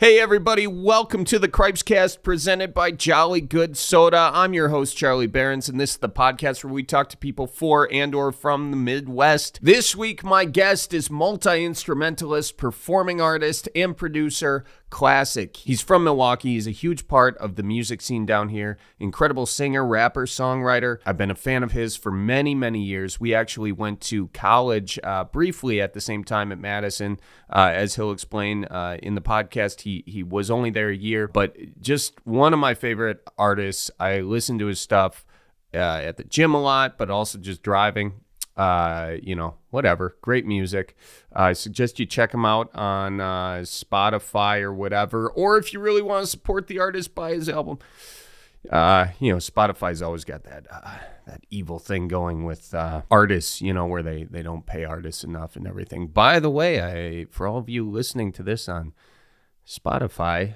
Hey everybody, welcome to the Cripescast presented by Jolly Good Soda. I'm your host, Charlie Behrens, and this is the podcast where we talk to people for and or from the Midwest. This week, my guest is multi-instrumentalist, performing artist, and producer, Klassik. He's from Milwaukee. He's a huge part of the music scene down here. Incredible singer, rapper, songwriter. I've been a fan of his for many, many years. We actually went to college briefly at the same time at Madison. As he'll explain in the podcast, he was only there a year, but just one of my favorite artists. I listen to his stuff at the gym a lot, but also just driving. Whatever. Great music. I suggest you check him out on Spotify or whatever. Or if you really want to support the artist, buy his album. Spotify's always got that evil thing going with artists, where they don't pay artists enough and everything. By the way, for all of you listening to this on Spotify,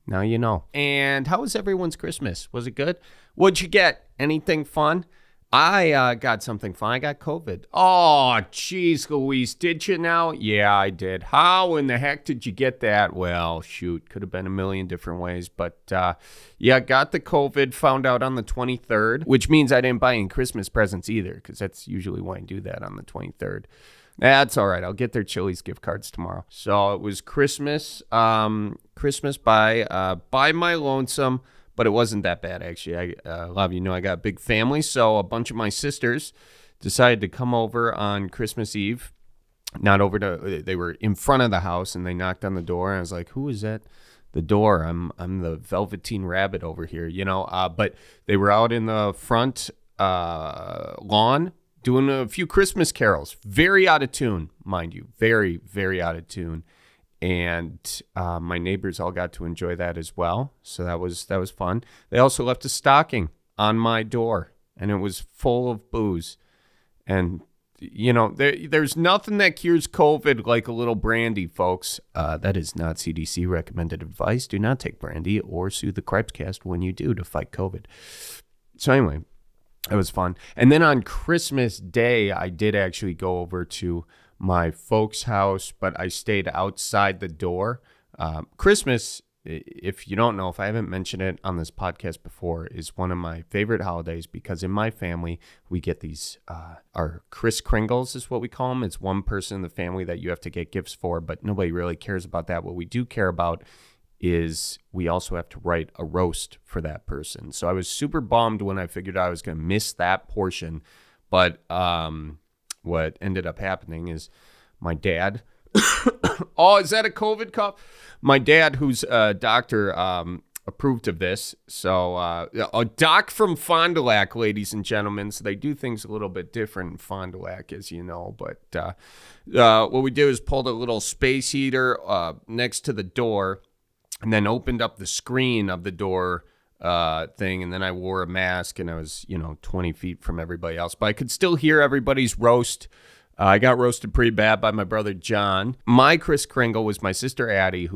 now you know. And how was everyone's Christmas? Was it good? What'd you get? Anything fun? I got something fun. I got COVID. Oh, jeez, Louise. Did you now? Yeah, I did. How in the heck did you get that? Well, shoot. Could have been a million different ways. But, got the COVID. Found out on the 23rd, which means I didn't buy any Christmas presents either, because that's usually why I do that on the 23rd. That's all right. I'll get their Chili's gift cards tomorrow. So it was Christmas. Christmas by my lonesome. But it wasn't that bad, actually. A lot of you know I got a big family, so a bunch of my sisters decided to come over on Christmas Eve. They were in front of the house, and they knocked on the door, and I was like, who is at the door? I'm the Velveteen Rabbit over here, But they were out in the front lawn doing a few Christmas carols. Very out of tune, mind you. Very, very out of tune. And my neighbors all got to enjoy that as well. So that was fun. They also left a stocking on my door, and it was full of booze. And, there's nothing that cures COVID like a little brandy, folks. That is not CDC recommended advice. Do not take brandy or sue the Cripescast when you do to fight COVID. So anyway, it was fun. And then on Christmas Day, I did actually go over to my folks' house, but I stayed outside the door. Christmas, if you don't know, if I haven't mentioned it on this podcast before, is one of my favorite holidays because in my family, we get these, our Kris Kringles is what we call them. It's one person in the family that you have to get gifts for, but nobody really cares about that. What we do care about is we also have to write a roast for that person. So I was super bummed when I figured I was going to miss that portion, but what ended up happening is my dad, oh, is that a COVID cough? My dad, who's a doctor, approved of this. So a doc from Fond du Lac, ladies and gentlemen. So they do things a little bit different in Fond du Lac, as you know. But what we did is pulled a little space heater next to the door and then opened up the screen of the door thing, and then I wore a mask, and I was 20 feet from everybody else, but I could still hear everybody's roast. I got roasted pretty bad by my brother John. My Kris Kringle was my sister Addie,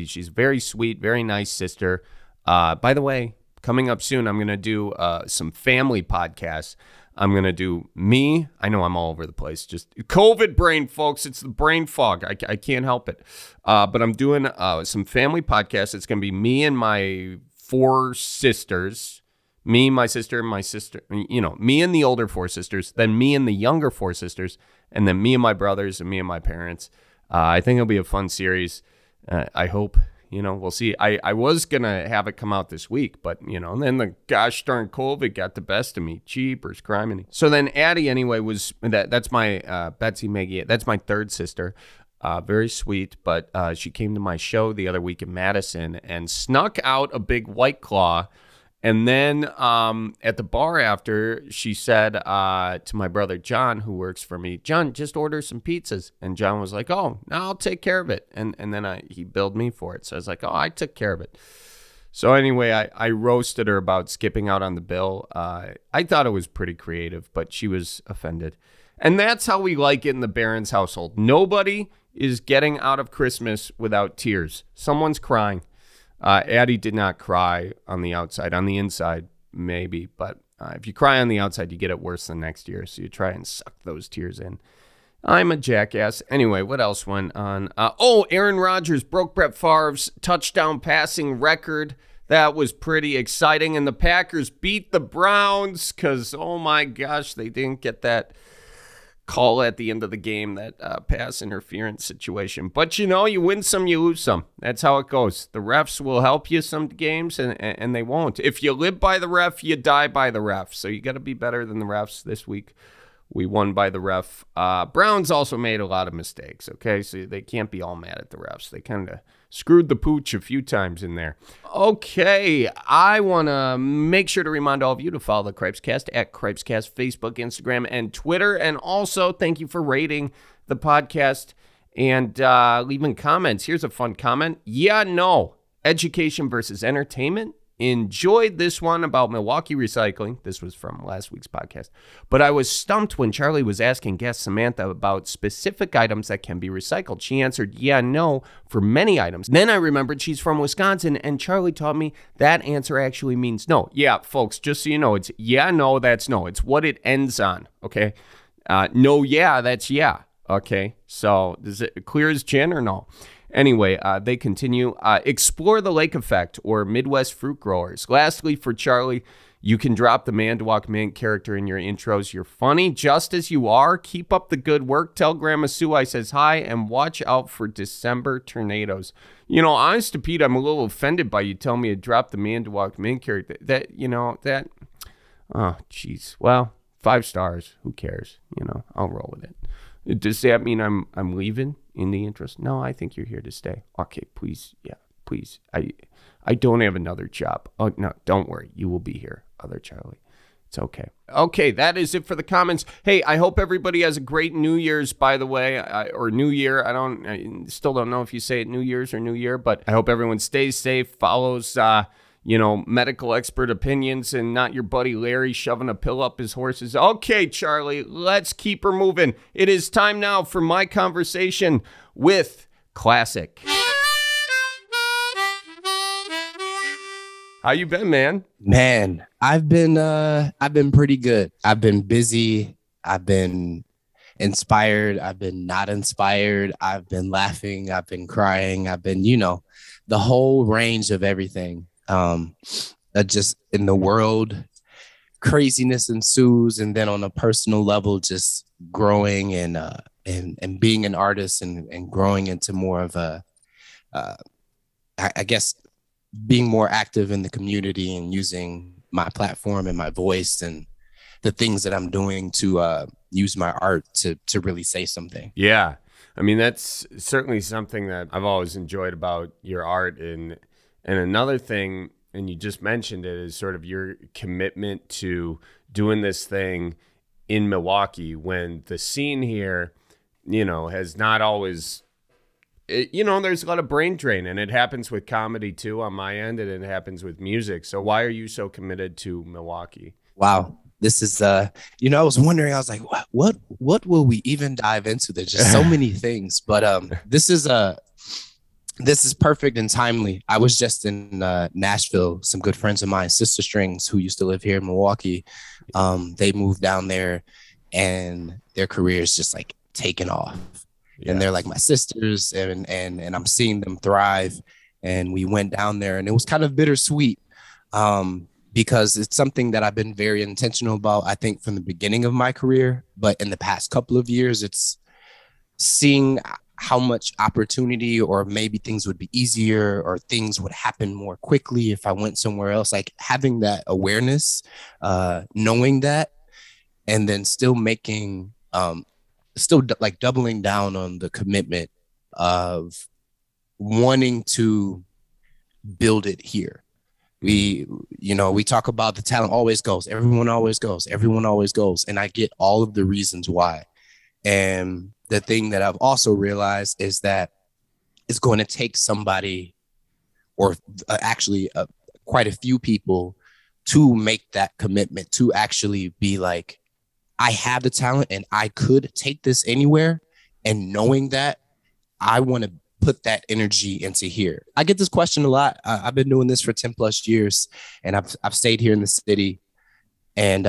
she's very sweet, very nice sister. By the way, coming up soon, I'm gonna do some family podcasts. I'm gonna do me. I know I'm all over the place. Just COVID brain, folks. It's the brain fog. I can't help it. But I'm doing some family podcasts. It's gonna be me and my 4 sisters, me, my sister, and my sister, me and the older 4 sisters, then me and the younger 4 sisters, and then me and my brothers and me and my parents. I think it'll be a fun series. I hope, we'll see. I was going to have it come out this week, but, and then the gosh darn COVID got the best of me. Jeepers, criminy. So then Addie, anyway, that's my Betsy Maggie. That's my 3rd sister. Very sweet, but she came to my show the other week in Madison and snuck out a big White Claw. And then at the bar after, she said to my brother John, who works for me, John, just order some pizzas. And John was like, oh, no, I'll take care of it. And then he billed me for it. So I was like, oh, I took care of it. So anyway, I roasted her about skipping out on the bill. I thought it was pretty creative, but she was offended. And that's how we like it in the Behrens household. Nobody is getting out of Christmas without tears. Someone's crying. Addie did not cry on the outside. On the inside, maybe. But if you cry on the outside, you get it worse the next year. So you try and suck those tears in. I'm a jackass. Anyway, what else went on? Aaron Rodgers broke Brett Favre's touchdown passing record. That was pretty exciting. And the Packers beat the Browns because, oh my gosh, they didn't get that call at the end of the game, that pass interference situation. But, you win some, you lose some. That's how it goes. The refs will help you some games, and they won't. If you live by the ref, you die by the ref. So you got to be better than the refs this week. We won by the ref. Browns also made a lot of mistakes, okay? So they can't be all mad at the refs. They kind of screwed the pooch a few times in there. Okay, I want to make sure to remind all of you to follow the Cripescast at Cripescast, Facebook, Instagram, and Twitter. And also, thank you for rating the podcast and leaving comments. Here's a fun comment. Yeah, no. Education versus entertainment. Enjoyed this one about Milwaukee recycling. This was from last week's podcast. But I was stumped when Charlie was asking guest Samantha about specific items that can be recycled. She answered, yeah, no, for many items. Then I remembered she's from Wisconsin, and Charlie taught me that answer actually means no. Yeah, folks, just so you know, it's yeah, no, that's no. It's what it ends on, okay? No, yeah, that's yeah, okay? So is it clear as gin or no? Anyway, they continue. Explore the lake effect or Midwest fruit growers. Lastly, for Charlie, you can drop the Manitowoc Minute character in your intros. You're funny just as you are. Keep up the good work. Tell Grandma Sue I says hi, and watch out for December tornadoes. Honest to Pete, I'm a little offended by you telling me to drop the Manitowoc Minute character. Oh, jeez. Well, 5 stars. Who cares? I'll roll with it. Does that mean I'm leaving in the interest? No, I think you're here to stay. Okay, please. Yeah, please. I don't have another job. Oh, no, don't worry. You will be here, other Charlie. It's okay. Okay, that is it for the comments. Hey, I hope everybody has a great New Year's, by the way, or New Year. I still don't know if you say it New Year's or New Year, but I hope everyone stays safe, follows medical expert opinions and not your buddy Larry shoving a pill up his horses. Okay, Charlie, let's keep her moving. It is time now for my conversation with Klassik. How you been, man? Man, I've been pretty good. I've been busy. I've been inspired. I've been not inspired. I've been laughing. I've been crying. I've been, the whole range of everything. Just in the world, craziness ensues, and then on a personal level, just growing and being an artist and growing into more of a, I guess, being more active in the community and using my platform and my voice and the things that I'm doing to use my art to really say something. Yeah, I mean that's certainly something that I've always enjoyed about your art and another thing, and you just mentioned it, is sort of your commitment to doing this thing in Milwaukee when the scene here, has not always, there's a lot of brain drain, and it happens with comedy too on my end, and it happens with music. So why are you so committed to Milwaukee? Wow. This is, I was wondering, I was like, what will we even dive into? There's just so many things, but this is perfect and timely. I was just in Nashville. Some good friends of mine, Sister Strings, who used to live here in Milwaukee, they moved down there, and their careers just like taken off. Yeah. And they're like my sisters, and I'm seeing them thrive. And we went down there, and it was kind of bittersweet because it's something that I've been very intentional about, I think, from the beginning of my career. But in the past couple of years, it's seeing how much opportunity, or maybe things would be easier, or things would happen more quickly if I went somewhere else, like having that awareness, knowing that, and then still making, like doubling down on the commitment of wanting to build it here. We talk about the talent always goes, everyone always goes. And I get all of the reasons why. And the thing that I've also realized is that it's going to take somebody, or actually quite a few people, to make that commitment, to actually be like, I have the talent and I could take this anywhere. And knowing that, I want to put that energy into here. I get this question a lot. I've been doing this for 10 plus years, and I've stayed here in the city. And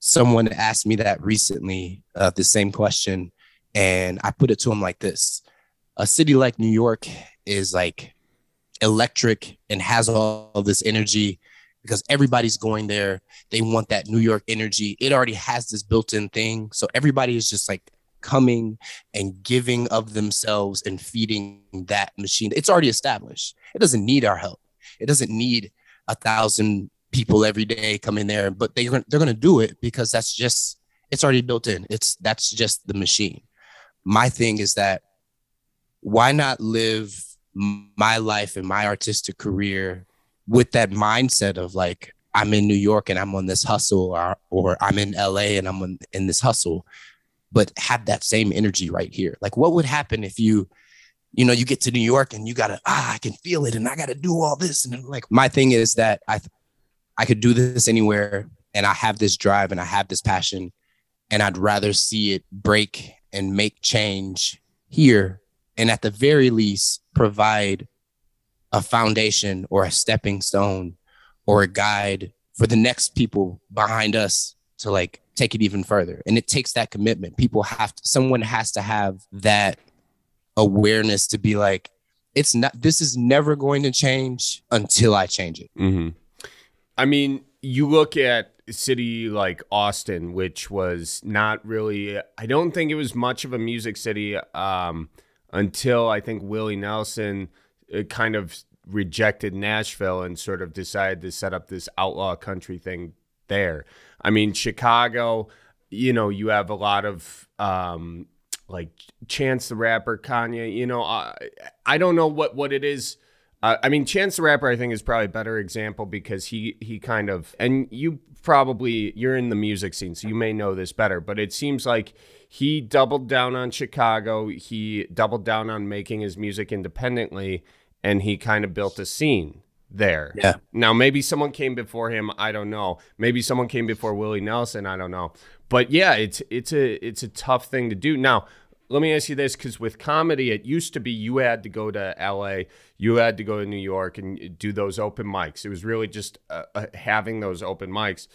someone asked me that recently, the same question, and I put it to him like this: a city like New York is like electric and has all of this energy because everybody's going there. They want that New York energy. It already has this built-in thing. So everybody is just like coming and giving of themselves and feeding that machine. It's already established. It doesn't need our help. It doesn't need 1,000 people every day coming there, but they're going to do it because it's already built in. That's just the machine. My thing is that why not live my life and my artistic career with that mindset of like, I'm in New York and I'm on this hustle, or I'm in LA and I'm in this hustle, but have that same energy right here. Like, what would happen if you get to New York and you gotta, I can feel it and I gotta do all this. And like, my thing is that I could do this anywhere, and I have this drive and I have this passion, and I'd rather see it break and make change here. And at the very least, provide a foundation or a stepping stone or a guide for the next people behind us to like take it even further. And it takes that commitment. Someone has to have that awareness to be like, this is never going to change until I change it. Mm-hmm. I mean, you look at a city like Austin, which was not really, I don't think it was much of a music city until I think Willie Nelson kind of rejected Nashville and sort of decided to set up this outlaw country thing there. I mean, Chicago, you have a lot of like Chance the Rapper, Kanye, I don't know what it is. I mean, Chance the Rapper, I think, is probably a better example because he kind of, and you're in the music scene, so you may know this better, but it seems like he doubled down on Chicago. He doubled down on making his music independently, and he kind of built a scene there. Yeah. Now, maybe someone came before him. I don't know. Maybe someone came before Willie Nelson. I don't know. But yeah, it's a tough thing to do. Now, let me ask you this, because with comedy, it used to be you had to go to LA, you had to go to New York and do those open mics. It was really just having those open mics.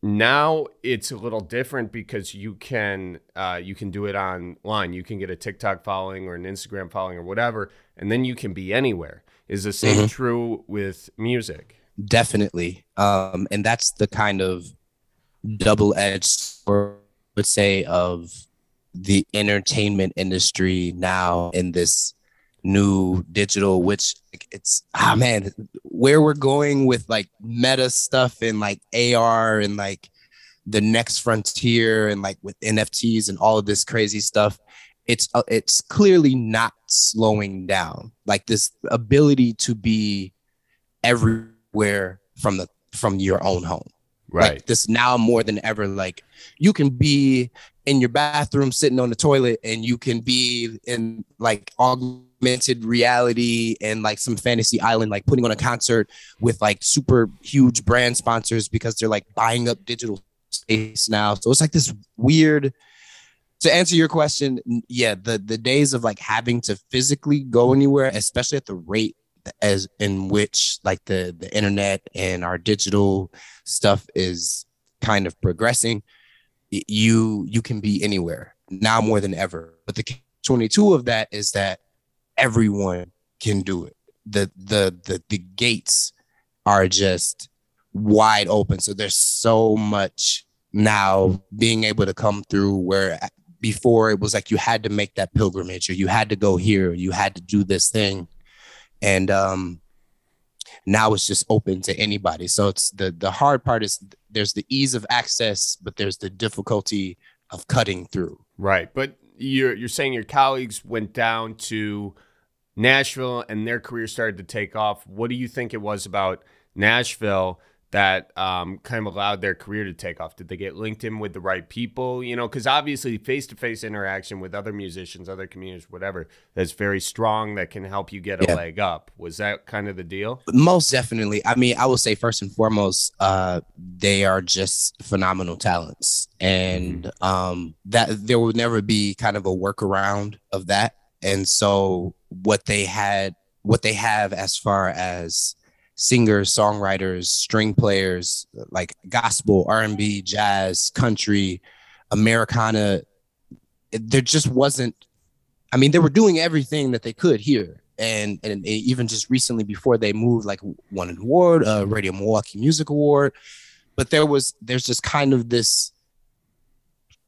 Now it's a little different because you can do it online. You can get a TikTok following or an Instagram following or whatever, and then you can be anywhere. Is the same true with music? Definitely. And that's the kind of double-edged sword, I would say, of the entertainment industry now in this new digital, which it's, where we're going with like meta stuff and like AR and like the next frontier and like with NFTs and all of this crazy stuff. It's clearly not slowing down. Like this ability to be everywhere from your own home. Right. Like this now more than ever, like you can be in your bathroom sitting on the toilet, and you can be in like augmented reality and like some fantasy island, like putting on a concert with like super huge brand sponsors because they're like buying up digital space now. So it's like this weird, to answer your question, yeah, the days of like having to physically go anywhere, especially at the rate as in which like the internet and our digital stuff is kind of progressing, you can be anywhere now more than ever. But the 22 of that is that everyone can do it. The gates are just wide open. So there's so much now being able to come through, where before it was like you had to make that pilgrimage, or you had to go here, you had to do this thing. And now it's just open to anybody. So it's the hard part is there's the ease of access, but there's the difficulty of cutting through. Right. But you're saying your colleagues went down to Nashville and their career started to take off. What do you think it was about Nashville that kind of allowed their career to take off? Did they get linked in with the right people? Because obviously face-to-face interaction with other musicians, other communities, whatever, that's very strong, that can help you get a leg up. Was that kind of the deal? Most definitely. I mean, I will say first and foremost, they are just phenomenal talents. And that there would never be kind of a workaround of that. And so what they have as far as singers, songwriters, string players, like gospel, R&B, jazz, country, Americana. There just wasn't, I mean, they were doing everything that they could here. And even just recently before they moved, like won an award, Radio Milwaukee Music Award. But there's just kind of this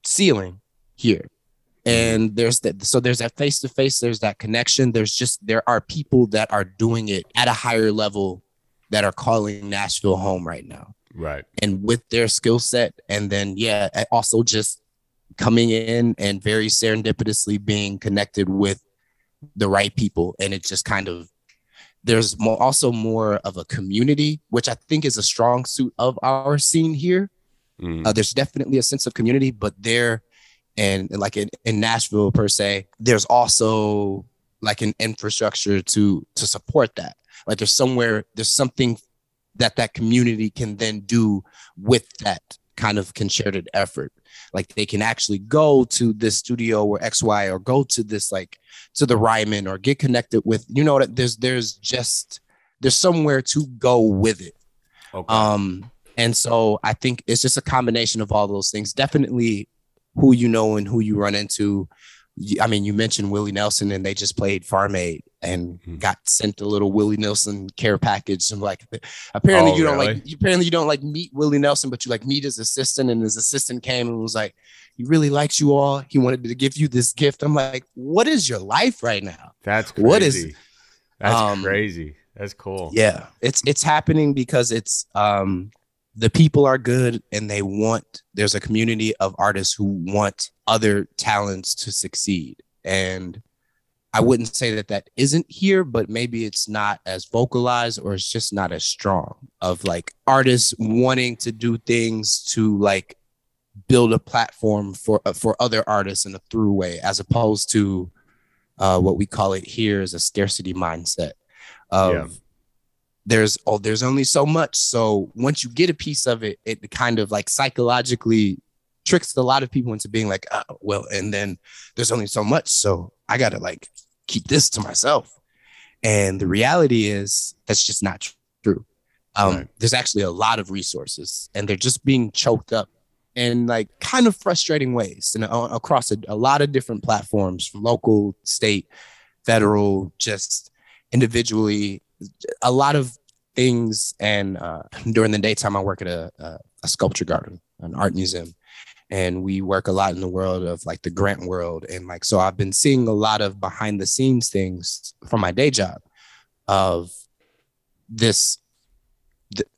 ceiling here. And there's that face-to-face, there's that connection. There are people that are doing it at a higher level that are calling Nashville home right now. Right. And with their skill set, and then, also just coming in and very serendipitously being connected with the right people. And it just kind of, there's also more of a community, which I think is a strong suit of our scene here. There's definitely a sense of community, but and like in Nashville per se, there's also like an infrastructure to support that. Like there's something that community can then do with that kind of concerted effort. Like they can actually go to this studio or XY, or go to this, like to the Ryman, or get connected with, there's somewhere to go with it. Okay. And so I think it's just a combination of all those things. Definitely who you know and who you run into. I mean, you mentioned Willie Nelson, and they just played Farm Aid and got sent a little Willie Nelson care package. And like, apparently you don't like meet Willie Nelson, but you like meet his assistant, and his assistant came and was like, he really likes you all. He wanted to give you this gift. I'm like, what is your life right now? That's crazy. That's crazy. That's cool. Yeah, it's happening because it's, the people are good, and there's a community of artists who want other talents to succeed. And I wouldn't say that isn't here, but maybe it's not as vocalized, or it's just not as strong, of like artists wanting to do things to like build a platform for other artists in a through way, as opposed to what we call it here is a scarcity mindset of, there's only so much. So once you get a piece of it, it kind of like psychologically tricks a lot of people into being like, oh, well, and then there's only so much. So I got to like keep this to myself. And the reality is that's just not true. Right. There's actually a lot of resources, and they're just being choked up in like kind of frustrating ways, and across a lot of different platforms, from local, state, federal, just individually. A lot of things. And during the daytime, I work at a sculpture garden, an art museum, and we work a lot in the world of like the grant world. And like, so I've been seeing a lot of behind the scenes things from my day job of this,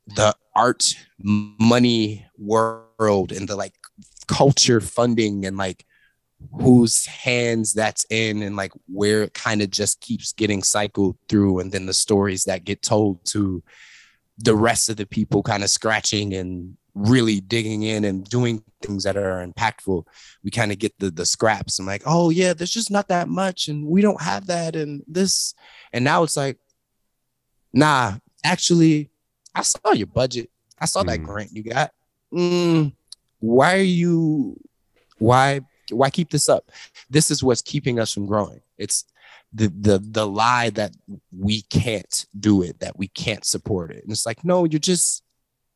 the art money world, and the like culture funding, and like whose hands that's in, and like where it kind of just keeps getting cycled through. And then the stories that get told to the rest of the people kind of scratching and really digging in and doing things that are impactful. We kind of get the scraps, and like, oh yeah, there's just not that much, and we don't have that, and this. And now it's like, nah, actually, I saw your budget. I saw that grant you got. Why keep this up? This is what's keeping us from growing. It's the lie that we can't do it, that we can't support it. And it's like, no, you're just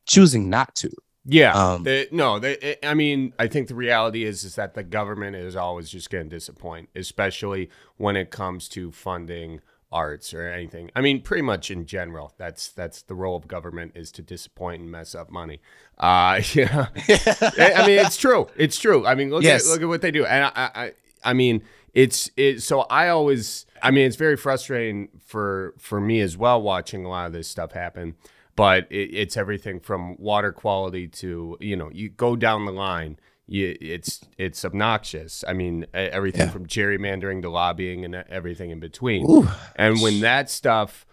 choosing not to. Yeah. I mean, I think the reality is that the government is always just going to disappoint, especially when it comes to funding arts or anything. I mean, pretty much in general, that's the role of government, is to disappoint and mess up money. Yeah. I mean, it's true. It's true. I mean, look at what they do. And I mean, it's very frustrating for me as well, watching a lot of this stuff happen. But it's everything from water quality to, you go down the line. It's obnoxious. I mean, everything from gerrymandering to lobbying and everything in between. Ooh. And when that stuff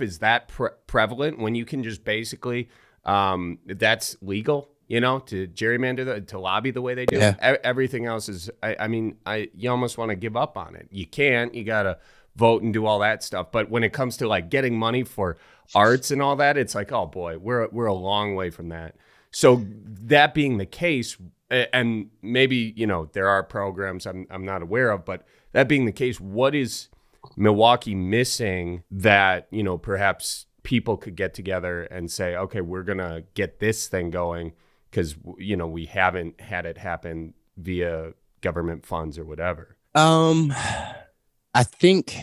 is that prevalent, when you can just basically, that's legal, to gerrymander, to lobby the way they do. Yeah. Everything else is, you almost want to give up on it. You can't. You got to vote and do all that stuff. But when it comes to like getting money for arts and all that, it's like, oh boy, we're a long way from that. So that being the case, and maybe, there are programs I'm not aware of, but that being the case, what is Milwaukee missing that, perhaps people could get together and say, okay, we're going to get this thing going because, you know, we haven't had it happen via government funds or whatever? I think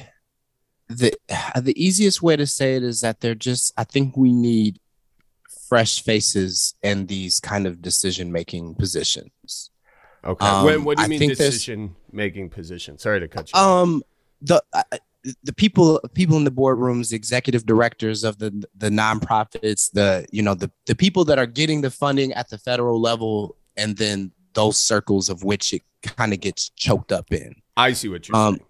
the easiest way to say it is that I think we need fresh faces in these kind of decision-making positions. Okay. What do you mean decision-making position? Sorry to cut you off. The people in the boardrooms, the executive directors of the nonprofits, the people that are getting the funding at the federal level, and then those circles of which it kind of gets choked up in. I see what you're saying.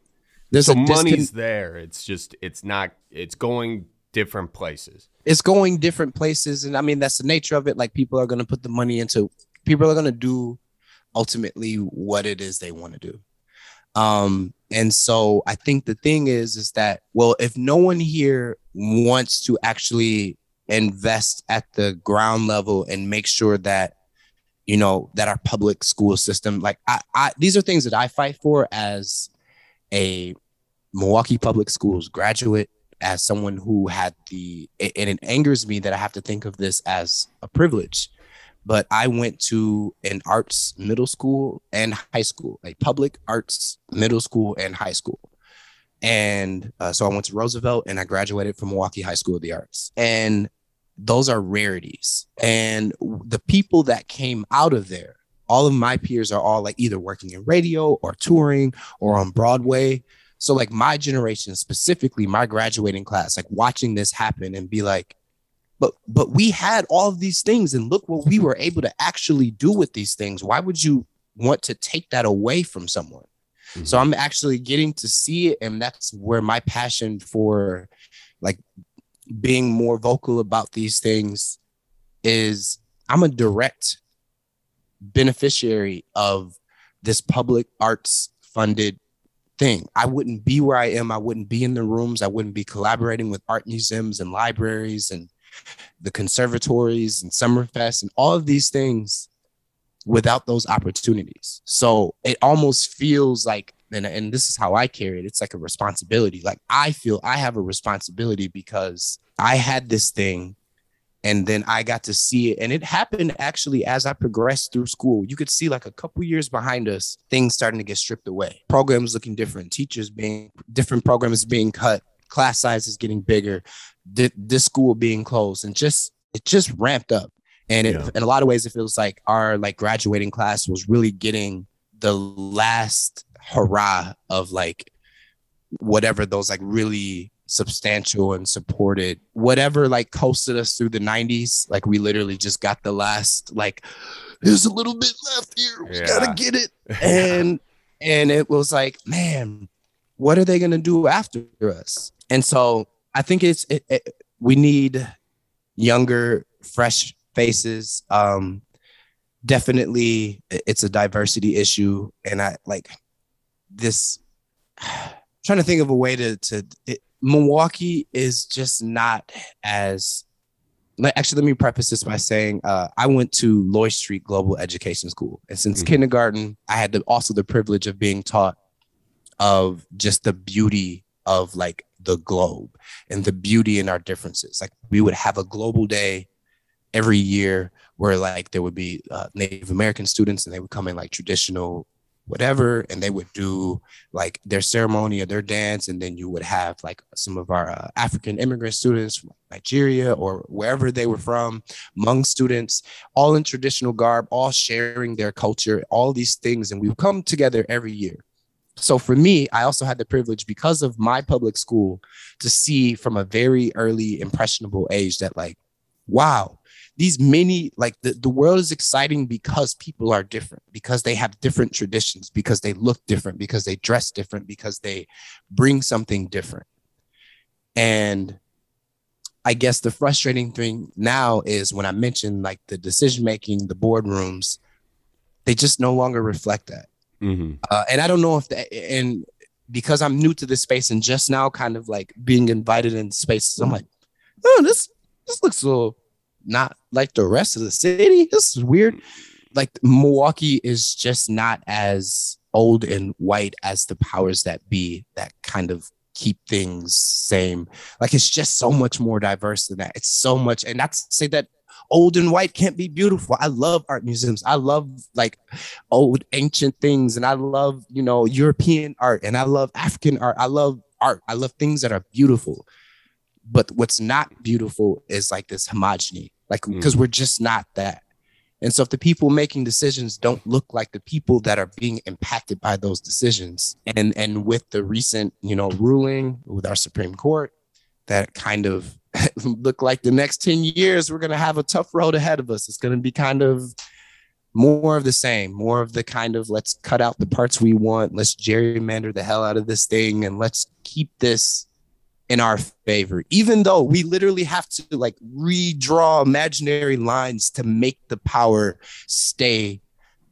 So money's there. It's going different places. It's going different places. And I mean, that's the nature of it. Like, people are going to put the money into, people are going to do ultimately what it is they want to do. And so I think the thing is that, well, if no one here wants to actually invest at the ground level and make sure that, you know, that our public school system, like these are things that I fight for as a Milwaukee Public Schools graduate, as someone who had and it angers me that I have to think of this as a privilege, but I went to an arts middle school and high school, like public arts middle school and high school. And so I went to Roosevelt and I graduated from Milwaukee High School of the Arts. And those are rarities. And the people that came out of there, all of my peers are all like either working in radio or touring or on Broadway. So like my generation, specifically my graduating class, like watching this happen and be like, but we had all of these things and look what we were able to actually do with these things. Why would you want to take that away from someone? Mm-hmm. So I'm actually getting to see it. And that's where my passion for like being more vocal about these things is. I'm a direct beneficiary of this public arts funded thing. I wouldn't be where I am. I wouldn't be in the rooms. I wouldn't be collaborating with art museums and libraries and the conservatories and Summerfest and all of these things without those opportunities. So it almost feels like, and this is how I carry it, it's like a responsibility. Like I feel I have a responsibility because I had this thing and then I got to see it. And it happened actually as I progressed through school. You could see like a couple years behind us, things starting to get stripped away. Programs looking different, different programs being cut, class sizes getting bigger, this school being closed, and it just ramped up. And in a lot of ways, it feels like our like graduating class was really getting the last hurrah of like whatever those like really substantial and supported whatever like coasted us through the 90s. Like we literally just got the last, like, there's a little bit left here, we gotta get it. And it was like, man, what are they gonna do after us? And so I think we need younger, fresh faces. Definitely it's a diversity issue. And I like this, trying to think of a way Milwaukee is just not as, actually, let me preface this by saying I went to Loy Street Global Education School. And since kindergarten, I had also the privilege of being taught of just the beauty of like the globe and the beauty in our differences. Like we would have a global day every year where like there would be Native American students and they would come in like traditional whatever, and they would do like their ceremony or their dance. And then you would have like some of our African immigrant students from Nigeria or wherever they were from, Hmong students, all in traditional garb, all sharing their culture, all these things. And we would come together every year. So for me, I also had the privilege because of my public school to see from a very early impressionable age that like, wow, these many, like the world is exciting because people are different, because they have different traditions, because they look different, because they dress different, because they bring something different. And I guess the frustrating thing now is when I mention like the decision-making, the boardrooms, they just no longer reflect that. Mm-hmm. And I don't know if and because I'm new to this space and just now kind of like being invited in spaces, I'm like, oh, this looks a little not like the rest of the city. This is weird. Like Milwaukee is just not as old and white as the powers that be that kind of keep things same. Like, it's just so much more diverse than that. It's so much. And not to say that old and white can't be beautiful. I love art museums. I love like old ancient things. And I love, European art, and I love African art. I love art. I love things that are beautiful. But what's not beautiful is like this homogeny, like, because we're just not that. And so if the people making decisions don't look like the people that are being impacted by those decisions, and with the recent, ruling with our Supreme Court, that kind of look like the next 10 years, we're going to have a tough road ahead of us. It's going to be kind of more of the same, more of the kind of, let's cut out the parts we want. Let's gerrymander the hell out of this thing. And let's keep this in our favor, even though we literally have to like redraw imaginary lines to make the power stay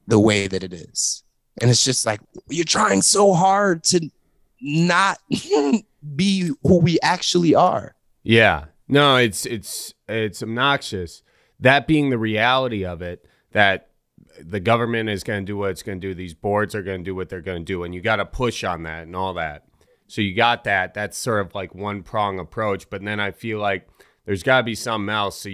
the way that it is. And it's just like, you're trying so hard to not be who we actually are. Yeah, no, it's obnoxious. That being the reality of it, that the government is going to do what it's going to do. These boards are going to do what they're going to do. And you got to push on that and all that. So you got that. That's sort of like one prong approach. But then I feel like there's got to be something else. So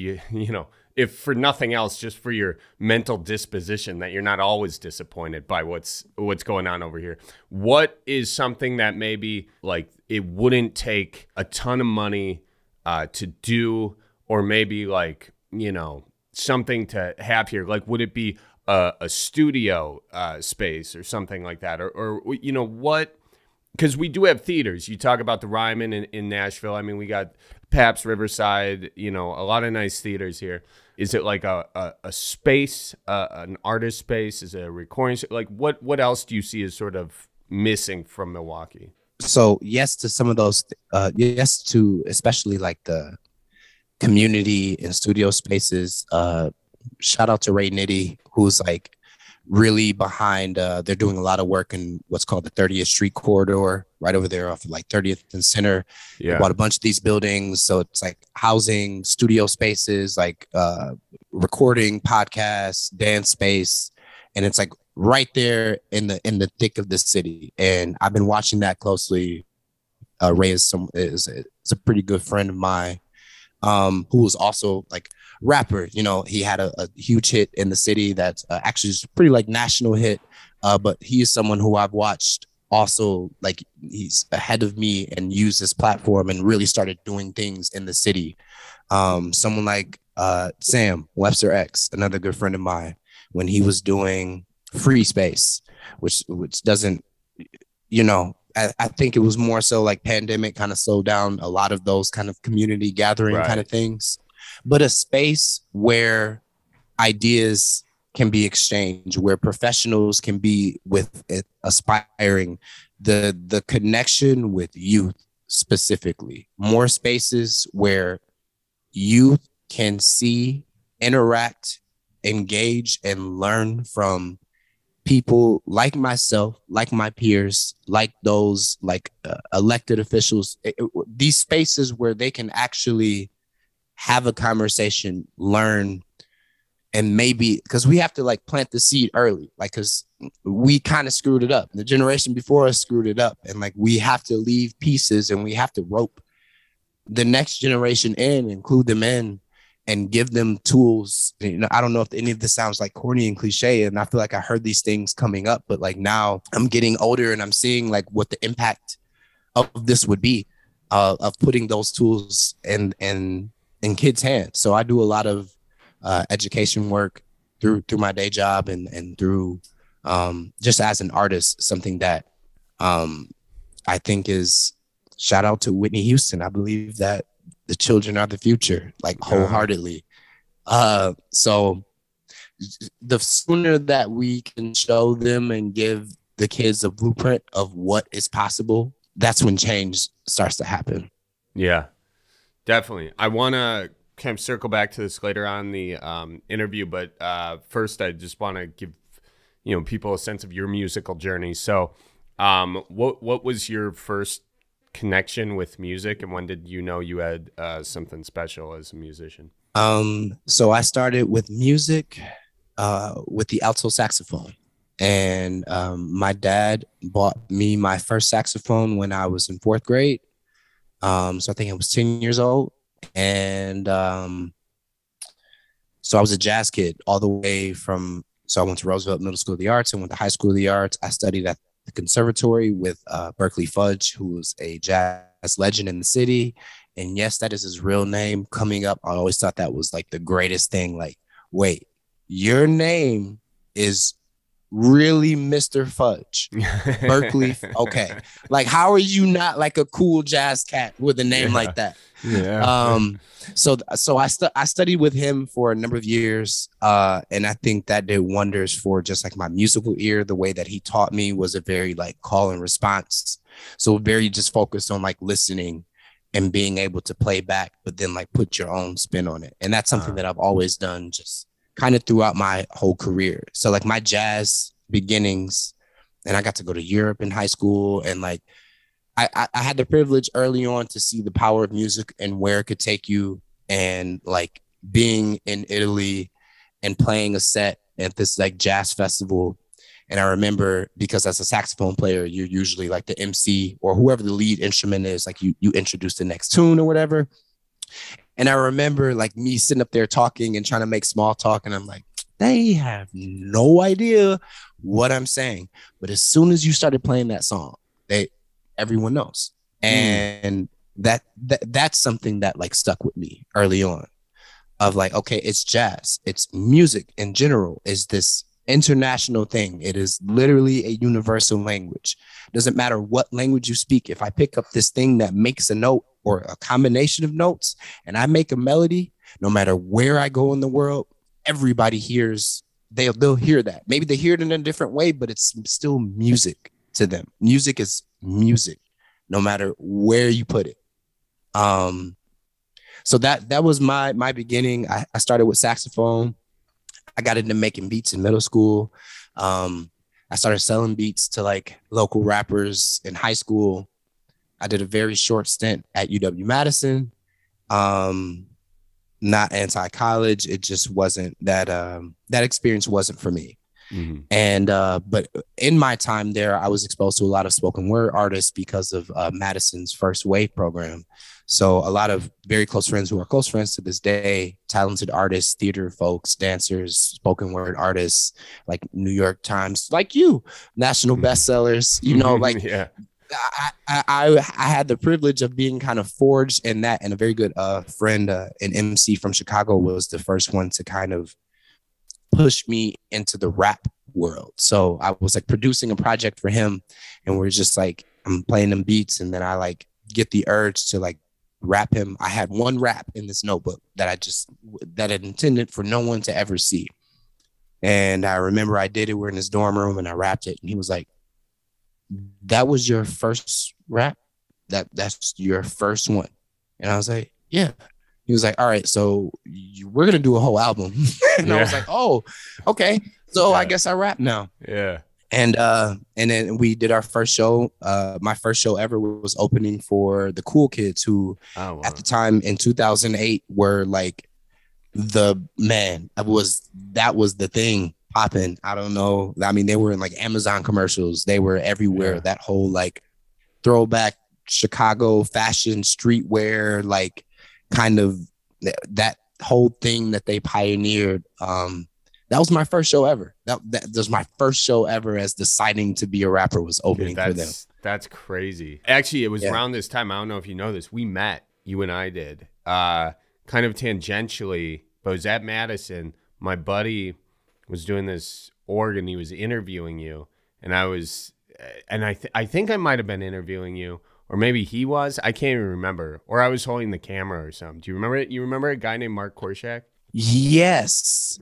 if for nothing else, just for your mental disposition, that you're not always disappointed by what's going on over here. What is something that maybe like it wouldn't take a ton of money to do, or maybe like, something to have here? Like, would it be a studio space or something like that? Or what? Because we do have theaters. You talk about the Ryman in Nashville. I mean, we got Pabst Riverside, a lot of nice theaters here. Is it like a space, an artist space? Is it a recording? Like, what else do you see as sort of missing from Milwaukee? So yes to some of those, yes to especially like the community and studio spaces. Shout out to Ray Nitty, who's like really behind, they're doing a lot of work in what's called the 30th Street corridor, right over there off of like 30th and Center. Yeah. They bought a bunch of these buildings. So it's like housing, studio spaces, like recording, podcasts, dance space. And it's like right there in the thick of the city. And I've been watching that closely. Ray is a pretty good friend of mine, who was also like rapper. He had a huge hit in the city that's actually just a pretty like national hit. But he is someone who I've watched also, like, he's ahead of me and used his platform and really started doing things in the city. Someone like Sam Webster X, another good friend of mine, when he was doing Free Space, which doesn't, I think it was more so like pandemic kind of slowed down a lot of those kind of community gathering kind of things, but a space where ideas can be exchanged, where professionals can be with aspiring, the connection with youth specifically, more spaces where youth can see, interact, engage, and learn from people like myself, like my peers, like those like elected officials, these spaces where they can actually have a conversation, learn, and maybe, because we have to like plant the seed early, like, because we kind of screwed it up. The generation before us screwed it up. And like, we have to leave pieces and we have to rope the next generation in, include them in, and give them tools. I don't know if any of this sounds like corny and cliche, and I feel like I heard these things coming up, but like now I'm getting older and I'm seeing like what the impact of this would be, of putting those tools in kids' hands. So I do a lot of education work through my day job and through just as an artist, something that I think is, shout out to Whitney Houston. I believe that the children are the future, like wholeheartedly. So the sooner that we can show them and give the kids a blueprint of what is possible, that's when change starts to happen. Yeah, definitely. I want to kind of circle back to this later on in the interview, but first I just want to give people a sense of your musical journey. So what was your first connection with music, and when did you know you had something special as a musician? So I started with music with the alto saxophone. And my dad bought me my first saxophone when I was in fourth grade. So I think I was 10 years old. And so I was a jazz kid all the way from, so I went to Roosevelt Middle School of the Arts and went to High School of the Arts. I studied at the conservatory with Berkeley Fudge, who was a jazz legend in the city. And yes, that is his real name. Coming up, I always thought that was like the greatest thing. Like, wait, your name is really Mr. Fudge. Berkeley. Okay. Like, how are you not like a cool jazz cat with a name like that? Yeah. So I studied with him for a number of years. And I think that did wonders for just like my musical ear. The way that he taught me was a very like call and response. So very just focused on like listening and being able to play back, but then like put your own spin on it. And that's something that I've always done just kind of throughout my whole career. So like my jazz beginnings, and I got to go to Europe in high school. And like, I had the privilege early on to see the power of music and where it could take you. And like being in Italy and playing a set at this like jazz festival. And I remember, because as a saxophone player, you're usually like the MC or whoever the lead instrument is, like you introduce the next tune or whatever. And I remember like me sitting up there talking and trying to make small talk. And I'm like, they have no idea what I'm saying. But as soon as you started playing that song, everyone knows. And that's something that like stuck with me early on, of like, okay, it's jazz. It's music in general is this international thing. It is literally a universal language. Doesn't matter what language you speak. If I pick up this thing that makes a note or a combination of notes and I make a melody, no matter where I go in the world, everybody hears, they'll hear that. Maybe they hear it in a different way, but it's still music to them. Music is music, no matter where you put it. So that was my beginning. I started with saxophone. I got into making beats in middle school. I started selling beats to like local rappers in high school. I did a very short stint at UW-Madison. Not anti-college. It just wasn't that, that experience wasn't for me. Mm-hmm. And, but in my time there, I was exposed to a lot of spoken word artists because of Madison's First Wave program. So a lot of very close friends who are close friends to this day, talented artists, theater folks, dancers, spoken word artists, like New York Times, like you, national bestsellers, you know, like yeah. I had the privilege of being kind of forged in that. And a very good friend, an MC from Chicago, was the first one to kind of push me into the rap world. So I was like producing a project for him, and we're just like, I'm playing them beats, and then I like get the urge to like rap him. I had one rap in this notebook that I intended for no one to ever see. And I remember I did it. We're in his dorm room and I rapped it. And he was like, that was your first rap? That's your first one? And I was like, yeah. He was like, all right, so we're going to do a whole album. And I was like, oh, okay. So I guess I rap now. Yeah. And then we did our first show. My first show ever was opening for the Cool Kids, who at the time in 2008 were like that was the thing popping. I don't know. I mean, they were in like Amazon commercials. They were everywhere. Yeah. That whole like throwback Chicago fashion streetwear, like kind of that whole thing that they pioneered. That was my first show ever. That was my first show ever as deciding to be a rapper was opening for them. That's crazy. Actually, it was around this time. I don't know if you know this. We met, you and I did, kind of tangentially, but it was at Madison. My buddy was doing this org and he was interviewing you. And I think I might've been interviewing you, or maybe he was, I can't even remember, or I was holding the camera or something. Do you remember it? You remember a guy named Mark Korshak? Yes.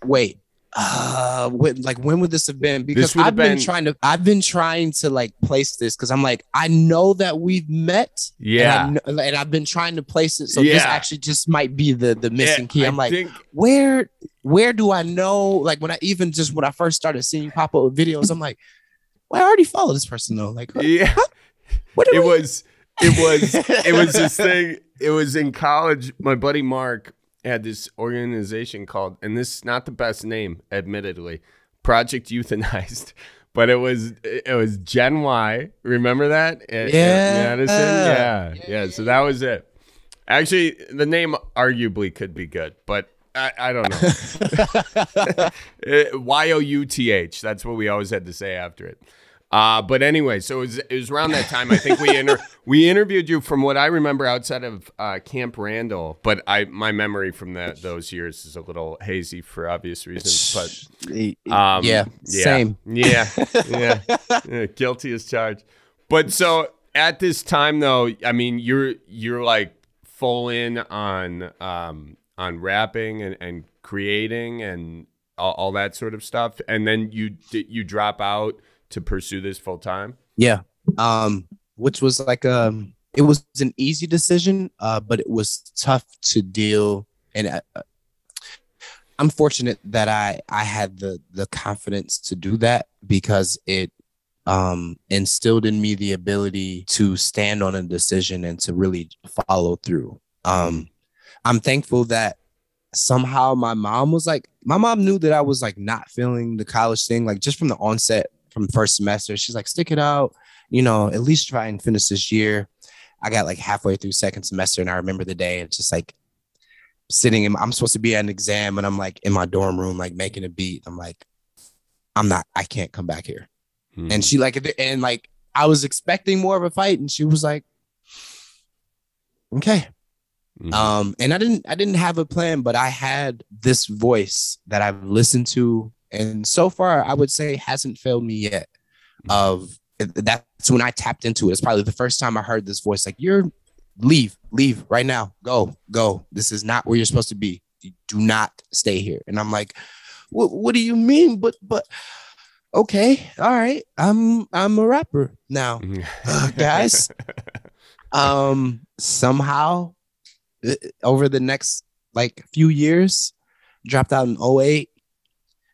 Wait. When would this have been? Because I've been trying to like place this, because I'm like, I know that we've met. Yeah. And I've been trying to place it. So this actually just might be the missing key. I'm like, where do I know? Like when I first started seeing you pop up with videos, I'm like, well, I already follow this person though. Like, yeah. It was this thing. It was in college. My buddy Mark had this organization called, and this is not the best name, admittedly, Project Euthanized, but it was Gen Y. Remember that? Yeah. Madison? Yeah. So that was it. Actually, the name arguably could be good, but I don't know. YOUTH. That's what we always had to say after it. But anyway, so it was around that time. I think we interviewed you from what I remember outside of Camp Randall. But my memory from those years is a little hazy for obvious reasons. But same. Yeah. Guilty as charged. But so at this time, though, I mean, you're like full in on rapping and creating and all that sort of stuff, and then you drop out to pursue this full time? Yeah. Which was like it was an easy decision, but it was tough to deal. And I'm fortunate that I had the confidence to do that, because it instilled in me the ability to stand on a decision and to really follow through. I'm thankful that somehow my mom knew that I was like not feeling the college thing, like just from the onset. From first semester, she's like, stick it out, at least try and finish this year. I got like halfway through second semester, and I remember the day, it's just like I'm supposed to be at an exam, and I'm like in my dorm room, like making a beat. I'm like, I can't come back here. And she and I was expecting more of a fight, and she was like, okay. And I didn't have a plan, but I had this voice that I've listened to, and so far, I would say hasn't failed me yet. That's when I tapped into it. It's probably the first time I heard this voice, like, leave right now. Go. This is not where you're supposed to be. You do not stay here. And I'm like, what do you mean? But okay. All right. I'm a rapper now, guys. Somehow over the next few years, dropped out in 2008.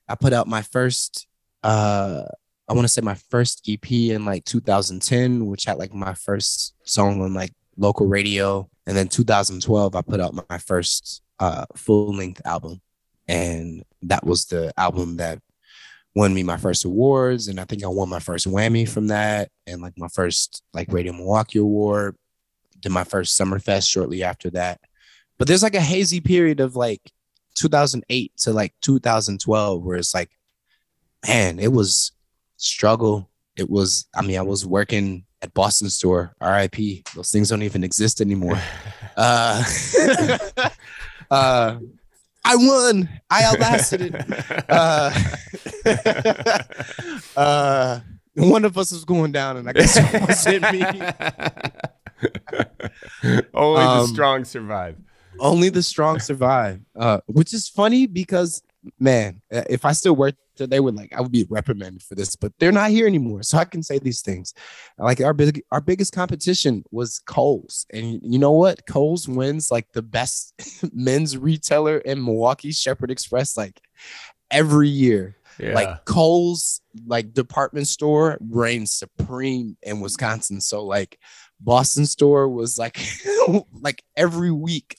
I put out my first, I want to say my first EP in 2010, which had my first song on local radio. And then 2012, I put out my first full length album. And that was the album that won me my first awards. And I think I won my first Whammy from that. And my first Radio Milwaukee award. Did my first Summerfest shortly after that. But there's a hazy period of 2008 to 2012 where it's man, it was struggle. It was, I was working at Boston Store, RIP. Those things don't even exist anymore. I won. I outlasted it. One of us was going down, and I guess it wasn't me. Only the strong survive. Only the strong survive, which is funny because, man, if I still worked there, they would I would be reprimanded for this, but they're not here anymore. So I can say these things. Our biggest competition was Kohl's. And you know what? Kohl's wins the best men's retailer in Milwaukee, Shepherd Express, every year. Yeah. Kohl's department store reigns supreme in Wisconsin. So Boston Store was every week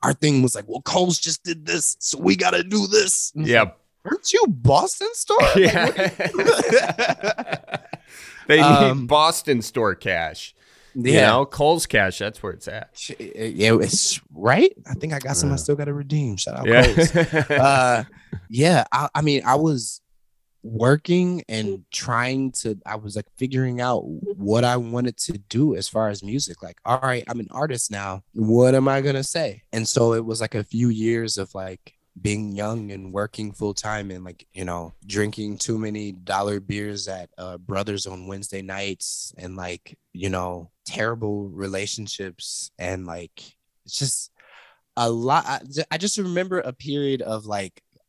our thing was well, Kohl's just did this, so we got to do this. Yep. Aren't you Boston Store? Yeah. They need Boston Store cash. Yeah. Kohl's cash, that's where it's at. Yeah, it's right. I think I got some I still got to redeem. Shout out Kohl's. I was working and I was figuring out what I wanted to do as far as music. All right, I'm an artist now. What am I gonna say? And so it was a few years of being young and working full time and drinking too many dollar beers at Brothers on Wednesday nights and terrible relationships and it's just a lot. I just remember a period of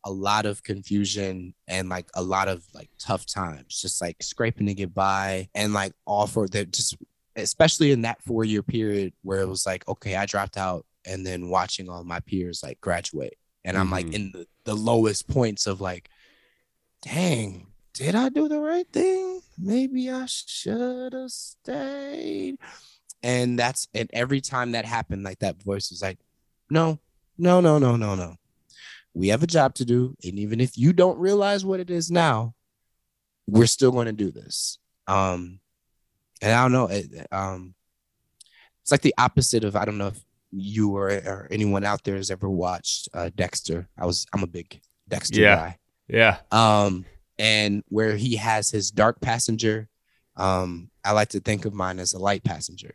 a lot of confusion and a lot of tough times, just scraping to get by and all for that, just especially in that 4-year period where it was okay, I dropped out, and then watching all my peers graduate, and I'm in the lowest points of dang, did I do the right thing? Maybe I should have stayed. And every time that happened, that voice was no. we have a job to do. And even if you don't realize what it is now, we're still going to do this. And I don't know. It's like the opposite of, I don't know if you or anyone out there has ever watched Dexter. I'm a big Dexter guy. Yeah. And where he has his dark passenger, I like to think of mine as a light passenger.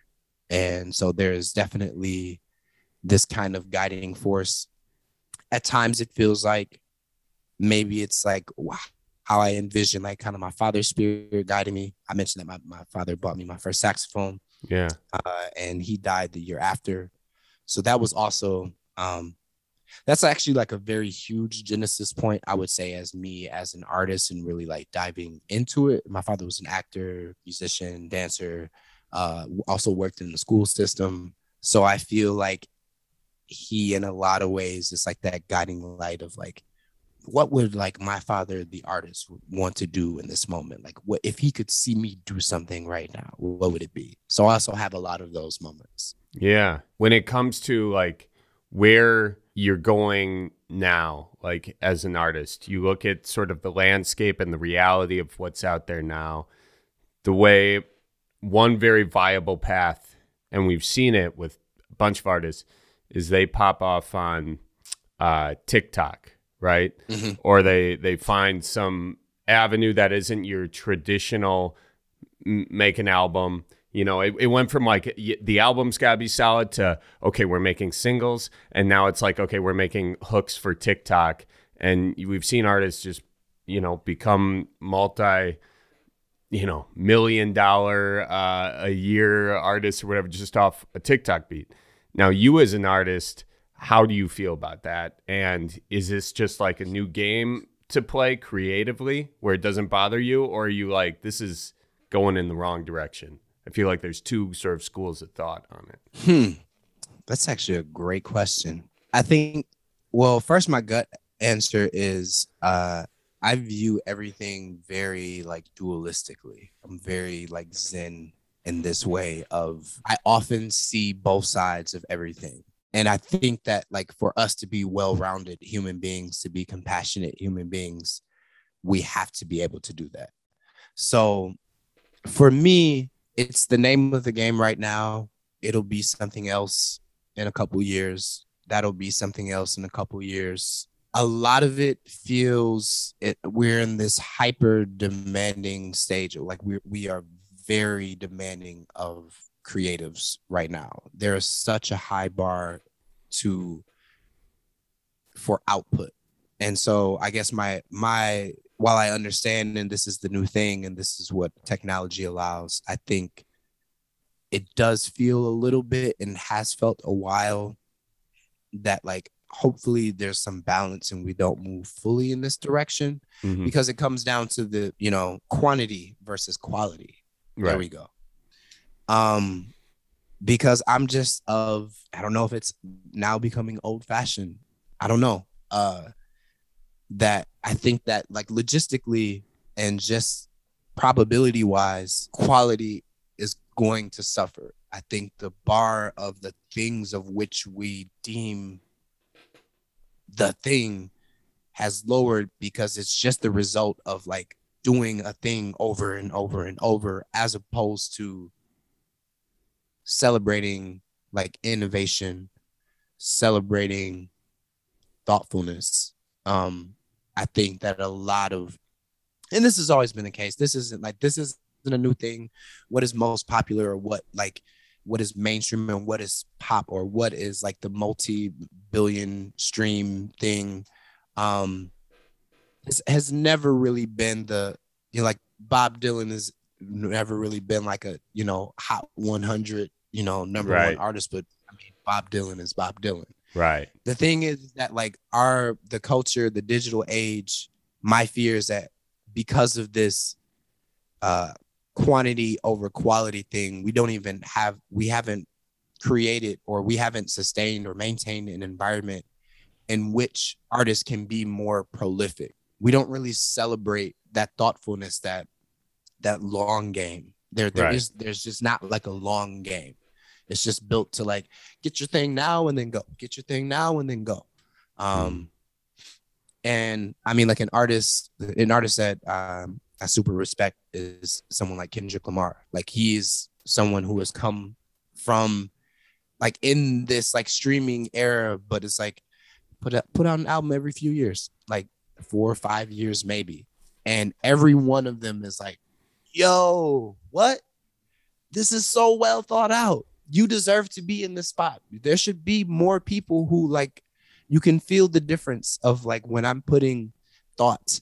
And so there's definitely this kind of guiding force. At times it feels like maybe it's like how I envision like kind of my father's spirit guiding me. I mentioned that my father bought me my first saxophone. Yeah. And he died the year after. So that was also, that's actually like a very huge genesis point, I would say, as me as an artist and really like diving into it. My father was an actor, musician, dancer, also worked in the school system. So I feel like he, in a lot of ways, is like that guiding light of like, what would like my father, the artist, want to do in this moment? Like, what if he could see me do something right now? What would it be? So I also have a lot of those moments. Yeah. When it comes to like where you're going now, like as an artist, you look at sort of the landscape and the reality of what's out there now, the way one very viable path, and we've seen it with a bunch of artists, is they pop off on TikTok, right? Mm-hmm. Or they find some avenue that isn't your traditional make an album. You know, it went from like the album's got to be solid to, okay, we're making singles. And now it's like, okay, we're making hooks for TikTok. And we've seen artists just, you know, become $1 million a year artists or whatever, just off a TikTok beat. Now, you as an artist, how do you feel about that? And is this just like a new game to play creatively where it doesn't bother you? Or are you like, this is going in the wrong direction? I feel like there's two sort of schools of thought on it. That's actually a great question. I think, well, first, my gut answer is I view everything very like dualistically. I'm very like Zen in this way of, I often see both sides of everything. And I think that like for us to be well-rounded human beings, to be compassionate human beings, we have to be able to do that. So for me, it's the name of the game right now. It'll be something else in a couple years. That'll be something else in a couple years. A lot of it feels we're in this hyper demanding stage. Like we are very demanding of creatives right now. There is such a high bar for output. And so I guess my while I understand, and this is the new thing, and this is what technology allows, I think it does feel a little bit, and has felt a while, that like hopefully there's some balance and we don't move fully in this direction, because it comes down to the, quantity versus quality. Right. There we go. Because I'm just I don't know if it's now becoming old fashioned. I don't know. That I think that like logistically and just probability wise, quality is going to suffer. I think the bar of the things of which we deem the thing has lowered, because it's just the result of like doing a thing over and over and over, as opposed to celebrating like innovation, celebrating thoughtfulness. I think that a lot of, and this has always been the case, this isn't a new thing. What is most popular, or what is mainstream, and what is pop, or what is like the multi-billion stream thing, has never really been like Bob Dylan has never really been like a, hot 100, number one artist, but I mean, Bob Dylan is Bob Dylan. Right. The thing is that like the culture, the digital age, my fear is that because of this quantity over quality thing, we haven't created, or we haven't sustained or maintained an environment in which artists can be more prolific. We don't really celebrate that thoughtfulness, that long game. There's just not like a long game. It's just built to like, get your thing now and then go. Get your thing now and then go. And I mean, like an artist that I super respect is someone like Kendrick Lamar. Like he's someone who has come from like in this like streaming era, but it's like put out an album every few years, like 4 or 5 years maybe. And every one of them is like, yo, what? This is so well thought out. You deserve to be in this spot. There should be more people who like, you can feel the difference of like when I'm putting thought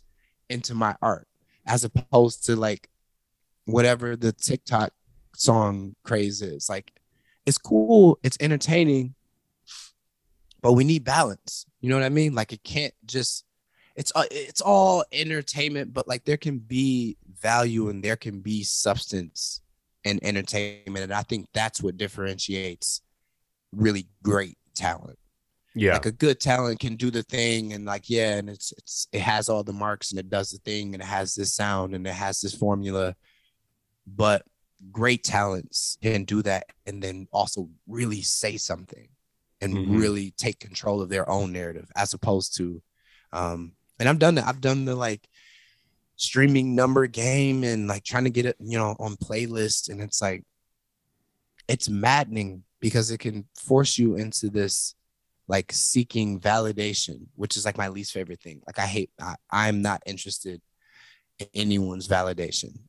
into my art as opposed to like whatever the TikTok song craze is. Like, it's cool, it's entertaining, but we need balance. You know what I mean? Like it can't just, it's all entertainment, but like there can be value and there can be substance in entertainment. And I think that's what differentiates really great talent. Yeah. Like a good talent can do the thing and like, yeah, and it has all the marks and it does the thing and it has this sound and it has this formula. But great talents can do that and then also really say something and really take control of their own narrative as opposed to, and I've done that. I've done the like streaming number game and like trying to get it, you know, on playlists. And it's like, it's maddening because it can force you into this like seeking validation, which is like my least favorite thing. Like I'm not interested in anyone's validation.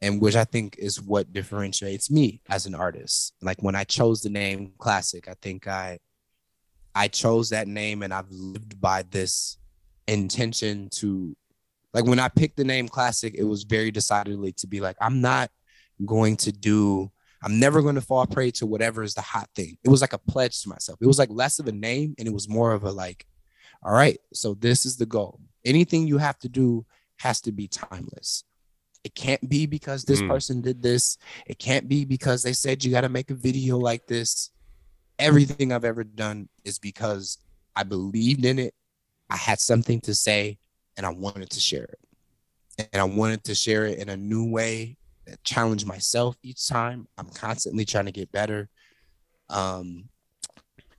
And which I think is what differentiates me as an artist. Like when I chose the name Klassik, I think I chose that name and I've lived by this intention to, like when I picked the name Klassik, it was very decidedly to be like, I'm never going to fall prey to whatever is the hot thing. It was like a pledge to myself. It was like less of a name and it was more of a like, all right, so this is the goal. Anything you have to do has to be timeless. It can't be because this person did this. It can't be because they said you got to make a video like this. Everything I've ever done is because I believed in it. I had something to say and I wanted to share it. And I wanted to share it in a new way that challenged myself each time. I'm constantly trying to get better.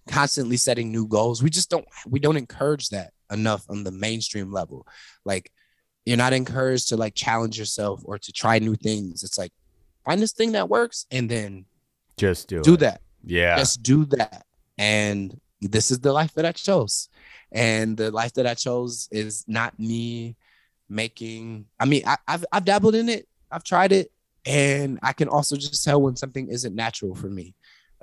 Constantly setting new goals. We don't encourage that enough on the mainstream level. Like, you're not encouraged to like challenge yourself or to try new things. It's like, find this thing that works and then just do it. That. Yeah. Just do that. And this is the life that I chose. And the life that I chose is not me making, I mean, I've dabbled in it. I've tried it. And I can also just tell when something isn't natural for me,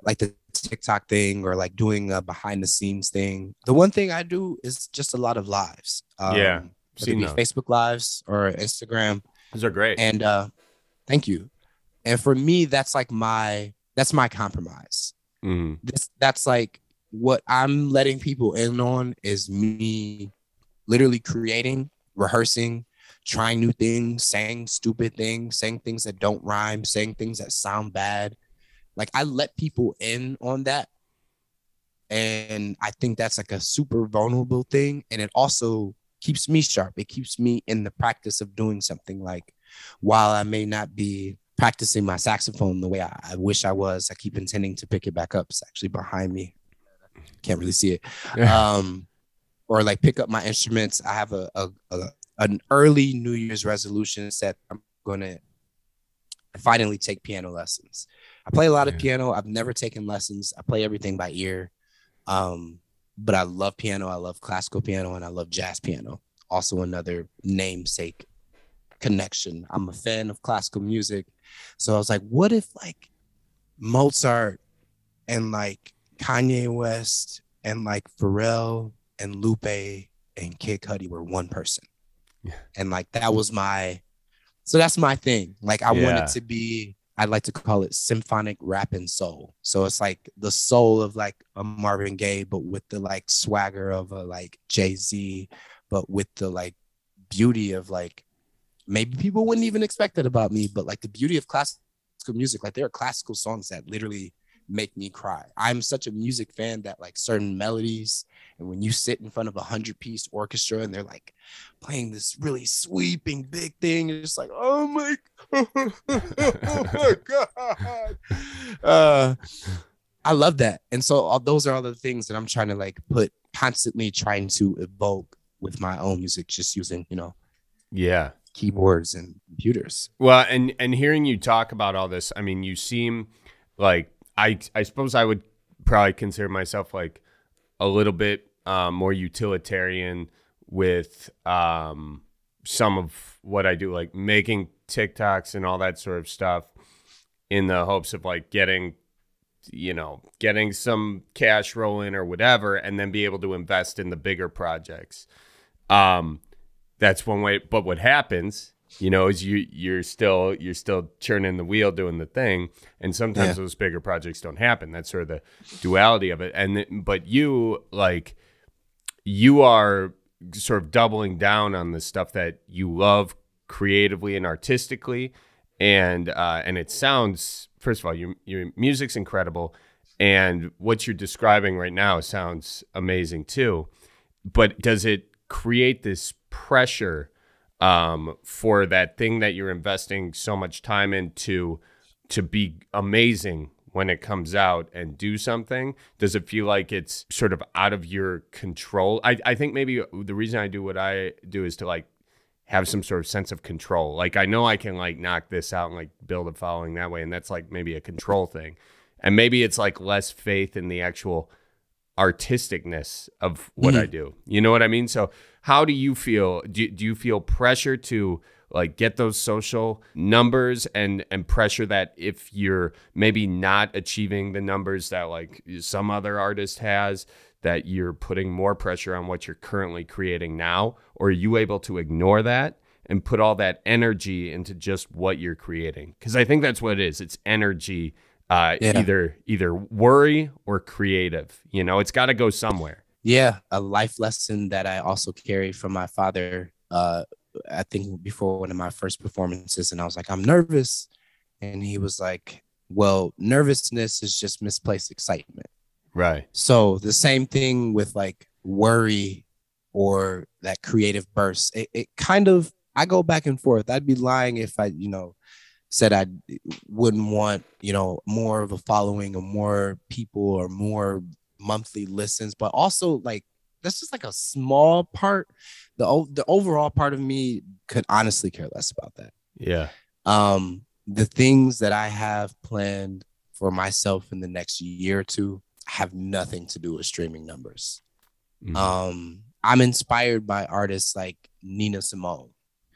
like the TikTok thing or like doing a behind the scenes thing. The one thing I do is just a lot of lives. Yeah. Whether it be Facebook lives or Instagram. Those are great. And thank you. And for me, that's my compromise. That's like what I'm letting people in on is me literally creating, rehearsing, trying new things, saying stupid things, saying things that don't rhyme, saying things that sound bad. Like I let people in on that. And I think that's like a super vulnerable thing. And it also keeps me sharp. It keeps me in the practice of doing something. Like while I may not be practicing my saxophone the way I wish I was, I keep intending to pick it back up. It's actually behind me. Can't really see it. Or like pick up my instruments. I have an early New Year's resolution set. I'm going to finally take piano lessons. I play a lot of piano. I've never taken lessons. I play everything by ear. But I love piano. I love classical piano and I love jazz piano. Also another namesake connection. I'm a fan of classical music. So I was like, what if like Mozart and like Kanye West and like Pharrell and Lupe and Kid Cudi were one person? Yeah. And like that's my thing. Like I want it to be, I'd like to call it symphonic rap and soul. So it's like the soul of like a Marvin Gaye, but with the like swagger of a like Jay-Z, but with the like beauty of like, maybe people wouldn't even expect that about me, but like the beauty of classical music. Like there are classical songs that literally make me cry. I'm such a music fan that like certain melodies, and when you sit in front of 100-piece orchestra and they're like playing this really sweeping big thing, you're just like, oh my God. I love that. And so those are all the things that I'm trying to like constantly trying to evoke with my own music, just using, Yeah. keyboards and computers. Well, and hearing you talk about all this, I mean, you seem like I suppose I would probably consider myself like a little bit more utilitarian with some of what I do, like making TikToks and all that sort of stuff in the hopes of like getting some cash rolling or whatever, and then be able to invest in the bigger projects. That's one way. But what happens, is you're still churning the wheel, doing the thing, and sometimes those bigger projects don't happen. That's sort of the duality of it. But you are sort of doubling down on the stuff that you love creatively and artistically, and it sounds, first of all, your music's incredible, and what you're describing right now sounds amazing too. But does it create this pressure for that thing that you're investing so much time into to be amazing when it comes out and do something? Does it feel like it's sort of out of your control? I think maybe the reason I do what I do is to like have some sort of sense of control. Like I know I can like knock this out and like build a following that way, and that's like maybe a control thing. And maybe it's like less faith in the actual artisticness of what I do. You know what I mean? So how do you feel? Do you feel pressure to like get those social numbers and pressure that if you're maybe not achieving the numbers that like some other artist has, that you're putting more pressure on what you're currently creating now? Or are you able to ignore that and put all that energy into just what you're creating? Because I think that's what it is. It's energy, either worry or creative. It's got to go somewhere. Yeah, a life lesson that I also carry from my father. I think before one of my first performances, and I was like, I'm nervous. And he was like, well, nervousness is just misplaced excitement. Right. So the same thing with like worry or that creative burst. It kind of, I go back and forth. I'd be lying if I, said I wouldn't want, more of a following or more people or more monthly listens, but also like, that's just like a small part. The overall part of me could honestly care less about that. Yeah. The things that I have planned for myself in the next year or two have nothing to do with streaming numbers. Mm-hmm. I'm inspired by artists like Nina Simone,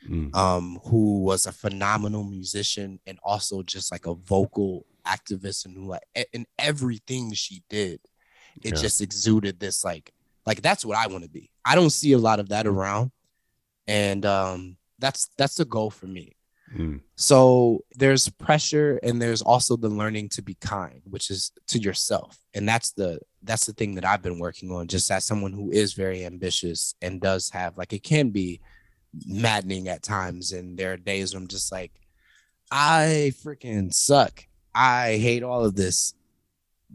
who was a phenomenal musician and also just like a vocal activist, and who in everything she did, it just exuded this like that's what I want to be. I don't see a lot of that around, and that's the goal for me. So there's pressure, and there's also the learning to be kind, which is to yourself, and that's the thing that I've been working on, just as someone who is very ambitious and does have like, it can be maddening at times, and there are days where I'm just like, I freaking suck, I hate all of this,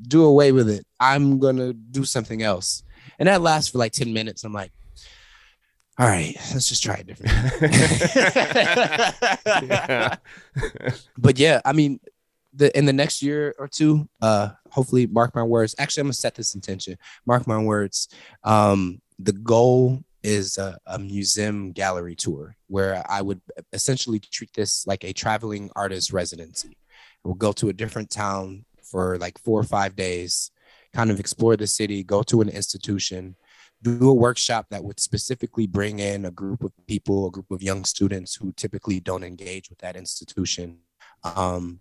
do away with it, I'm gonna do something else. And that lasts for like 10 minutes. I'm like, all right, let's just try it differently. But yeah, I mean, in the next year or two, hopefully, mark my words. Actually, I'm gonna set this intention. Mark my words. The goal is a museum gallery tour, where I would essentially treat this like a traveling artist residency. We'll go to a different town for like 4 or 5 days, kind of explore the city, go to an institution, do a workshop that would specifically bring in a group of people, a group of young students who typically don't engage with that institution. And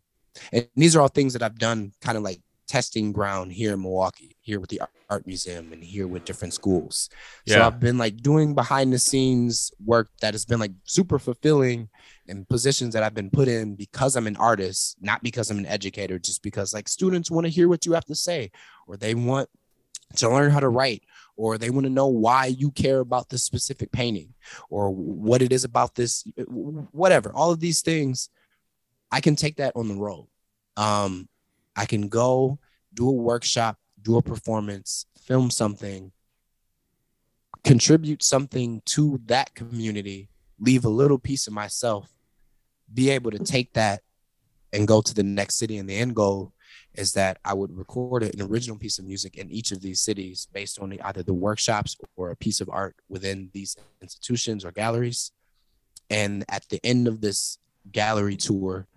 these are all things that I've done kind of like testing ground here in Milwaukee, here with the art museum and here with different schools. So I've been like doing behind the scenes work that has been like super fulfilling, and positions that I've been put in because I'm an artist, not because I'm an educator, just because like students want to hear what you have to say, or they want to learn how to write, or they want to know why you care about this specific painting, or what it is about this, whatever. All of these things, I can take that on the road. I can go do a workshop, do a performance, film something, contribute something to that community, leave a little piece of myself, be able to take that and go to the next city. And the end goal is that I would record an original piece of music in each of these cities based on either the workshops or a piece of art within these institutions or galleries. And at the end of this gallery tour,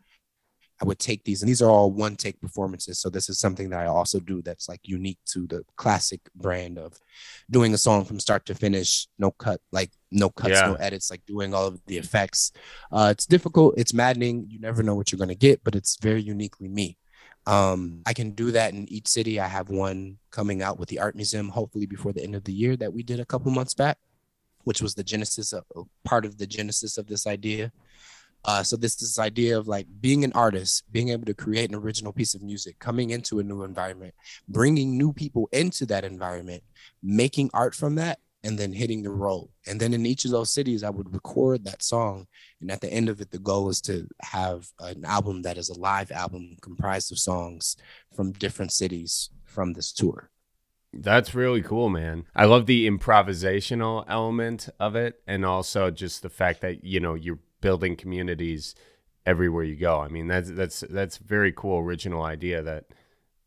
I would take these, and these are all one take performances. So this is something that I also do that's like unique to the Klassik brand of doing a song from start to finish, no cuts, no edits, like doing all of the effects. It's difficult. It's maddening. You never know what you're going to get, but it's very uniquely me. I can do that in each city. I have one coming out with the art museum, hopefully before the end of the year, that we did a couple months back, which was the genesis of part of the genesis of this idea. So this idea of like being an artist, being able to create an original piece of music, coming into a new environment, bringing new people into that environment, making art from that, and then hitting the road. And then in each of those cities, I would record that song. And at the end of it, the goal is to have an album that is a live album comprised of songs from different cities from this tour. That's really cool, man. I love the improvisational element of it, and also just the fact that, you know, you're building communities everywhere you go. I mean, that's very cool, original idea that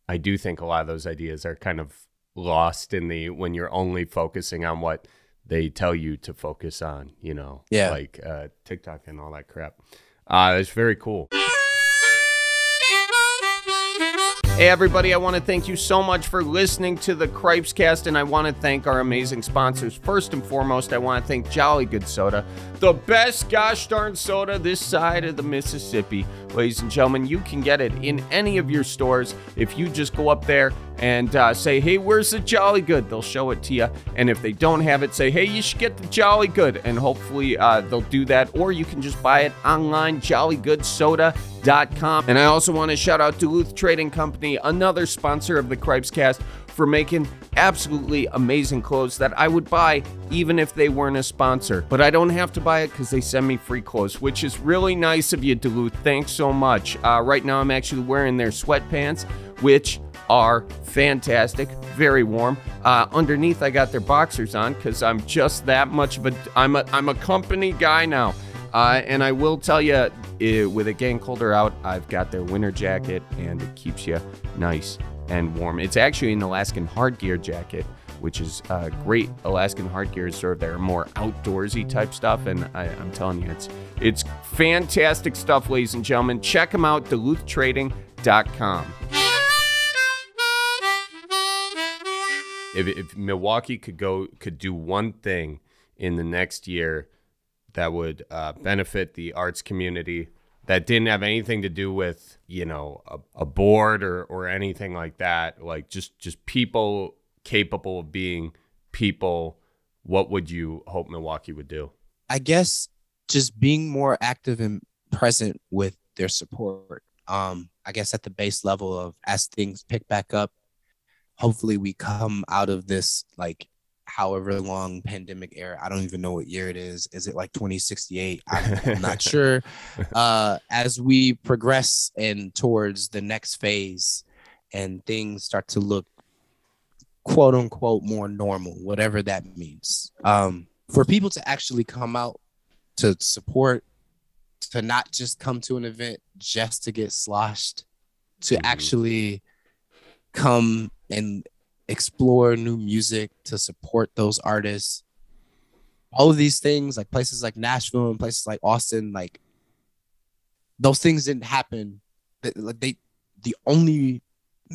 I do think a lot of those ideas are kind of lost in the when you're only focusing on what they tell you to focus on, you know, like TikTok and all that crap. It's very cool. Hey, everybody, I want to thank you so much for listening to the Cripescast, and I want to thank our amazing sponsors. First and foremost, I want to thank Jolly Good Soda, the best gosh darn soda this side of the Mississippi. Ladies and gentlemen, you can get it in any of your stores. If you just go up there and say, hey, where's the Jolly Good? They'll show it to you. And if they don't have it, say, hey, you should get the Jolly Good. And hopefully they'll do that. Or you can just buy it online, jollygoodsoda.com. And I also want to shout out Duluth Trading Company, another sponsor of the Cripescast, for making absolutely amazing clothes that I would buy even if they weren't a sponsor. But I don't have to buy it because they send me free clothes, which is really nice of you, Duluth. Thanks so much. Right now I'm actually wearing their sweatpants, which are fantastic, very warm. Underneath I got their boxers on because I'm just that much of I'm a company guy now. And I will tell you, with it getting colder out, I've got their winter jacket, and it keeps you nice and warm. It's actually an Alaskan hard gear jacket, which is great. Alaskan hard gear is sort of their more outdoorsy type stuff, and I'm telling you, it's fantastic stuff, ladies and gentlemen. Check them out, DuluthTrading.com. If Milwaukee could do one thing in the next year that would benefit the arts community, that didn't have anything to do with, you know, a board or anything like that, like just people capable of being people, what would you hope Milwaukee would do? I guess just being more active and present with their support. I guess at the base level of, as things pick back up, hopefully we come out of this, like, however long pandemic era. I don't even know what year it is. Is it like 2068? I'm not sure. As we progress and towards the next phase and things start to look quote unquote more normal, whatever that means, for people to actually come out to support, to not just come to an event just to get sloshed, to actually come and explore new music, to support those artists. All of these things, like places like Nashville and places like Austin, like those things didn't happen. How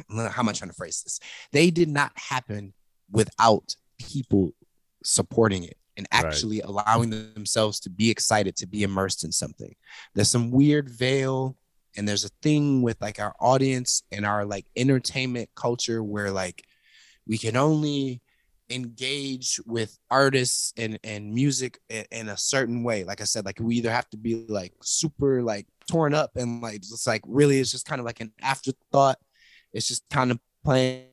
am I trying to phrase this? They did not happen without people supporting it and actually allowing themselves to be excited, to be immersed in something. There's some weird veil, and there's a thing with like our audience and our like entertainment culture where like we can only engage with artists and music in a certain way. Like I said, like we either have to be like super like torn up and like it's like really it's just kind of like an afterthought. It's just kind of playing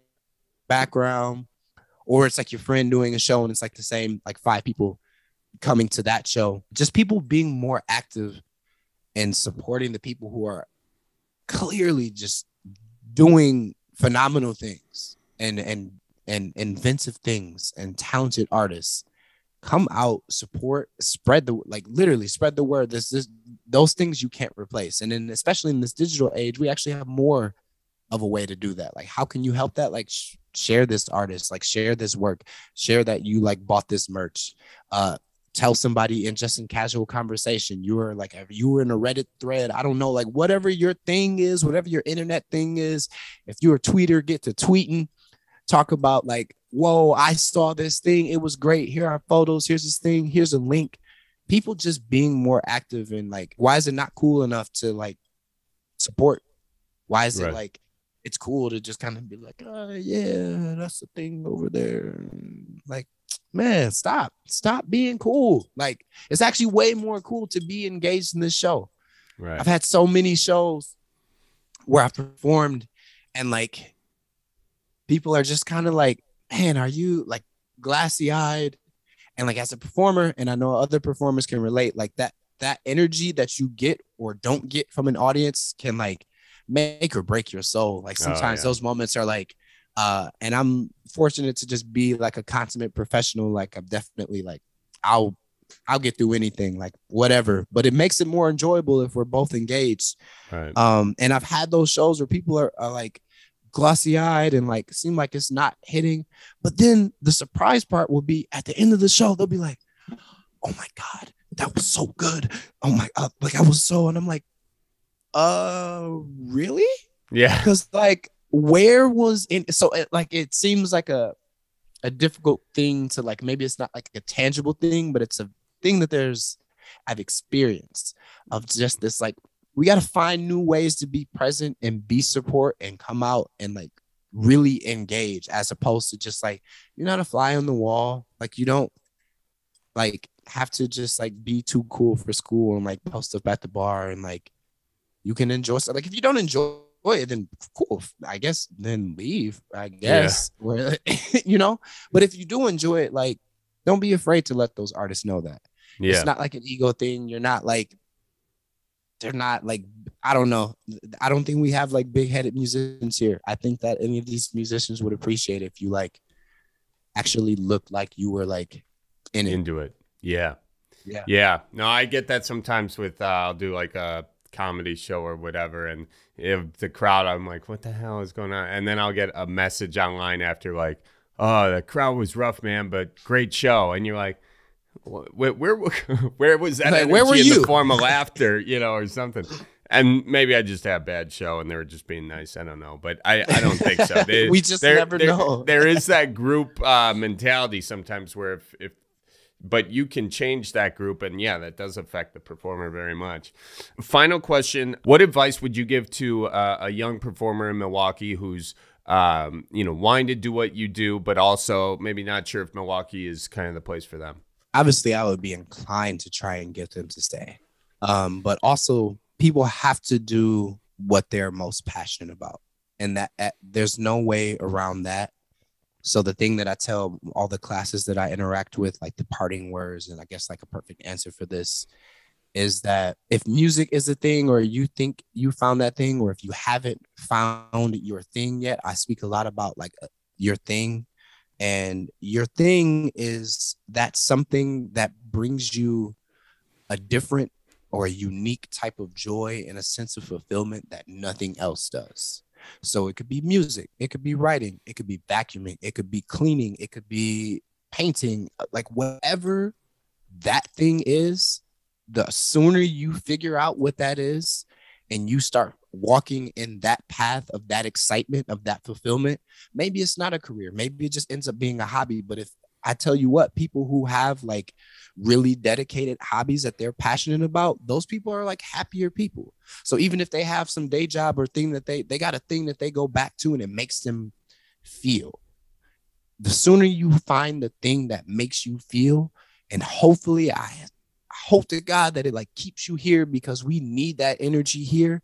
background, or it's like your friend doing a show and it's like the same like 5 people coming to that show. Just people being more active and supporting the people who are clearly just doing phenomenal things and inventive things and talented artists. Come out, support, spread the word. Those things you can't replace. And then especially in this digital age, we actually have more of a way to do that. Like, how can you help that? Like, share this artist, like share this work, share that you like bought this merch. Tell somebody in casual conversation, you were like, you were in a Reddit thread, I don't know, like whatever your thing is, whatever your internet thing is. If you're a tweeter, get to tweeting, talk about like, whoa, I saw this thing, it was great, here are photos, here's this thing, here's a link. People just being more active, and like, why is it not cool enough to like support? Why is it like it's cool to just kind of be like, oh yeah, that's the thing over there? Like, man, stop being cool. Like, it's actually way more cool to be engaged in this show. Right. I've had so many shows where I've performed and like people are just kind of like, man, are you like glassy eyed? And like, as a performer, and I know other performers can relate, like that energy that you get or don't get from an audience can like make or break your soul. Like sometimes those moments are like, and I'm fortunate to just be like a consummate professional. Like, I'm definitely like, I'll get through anything, like whatever, but it makes it more enjoyable if we're both engaged. Right. And I've had those shows where people are like glossy eyed and like seem like it's not hitting, but then the surprise part will be at the end of the show, they'll be like, oh my God, that was so good. Oh my God. Like I was so, and I'm like, really? Yeah. Because like, where was in, so it seems like a difficult thing to like, maybe it's not like a tangible thing, but it's a thing that I've experienced of just this, like, we got to find new ways to be present and be support and come out and like really engage, as opposed to just like, you're not a fly on the wall. Like, you don't like have to just like be too cool for school and like post up at the bar, and like you can enjoy stuff. Like, if you don't enjoy it, then cool, I guess, then leave, I guess. Yeah. You know, but if you do enjoy it, like, don't be afraid to let those artists know that. Yeah. It's not like an ego thing. You're not like, they're not like, I don't know. I don't think we have like big-headed musicians here. I think that any of these musicians would appreciate if you like actually looked like you were like into it. Yeah. Yeah. Yeah. No, I get that sometimes with, I'll do like a comedy show or whatever, and if the crowd, I'm like, what the hell is going on? And then I'll get a message online after like, oh, the crowd was rough, man, but great show. And you're like, where was that? Like, where were you? In the form of laughter, you know, or something. And maybe I just had a bad show and they were just being nice. I don't know, but I don't think so. We just never know. There is that group mentality sometimes where if but you can change that group, and yeah, that does affect the performer very much. Final question: what advice would you give to a young performer in Milwaukee who's wanting to do what you do, but also maybe not sure if Milwaukee is kind of the place for them? Obviously, I would be inclined to try and get them to stay. But also, people have to do what they're most passionate about. And that there's no way around that. So the thing that I tell all the classes that I interact with, like the parting words, and I guess like a perfect answer for this, is that if music is a thing, or you think you found that thing, or if you haven't found your thing yet, I speak a lot about like your thing. And your thing is that something that brings you a different or a unique type of joy and a sense of fulfillment that nothing else does. So it could be music, it could be writing, it could be vacuuming, it could be cleaning, it could be painting, like whatever that thing is, the sooner you figure out what that is and you start walking in that path of that excitement, of that fulfillment, maybe it's not a career, maybe it just ends up being a hobby. But if I tell you what, people who have like really dedicated hobbies that they're passionate about, those people are like happier people. So even if they have some day job or thing that they got a thing that they go back to and it makes them feel, the sooner you find the thing that makes you feel, and hopefully I hope to God that it like keeps you here, because we need that energy here.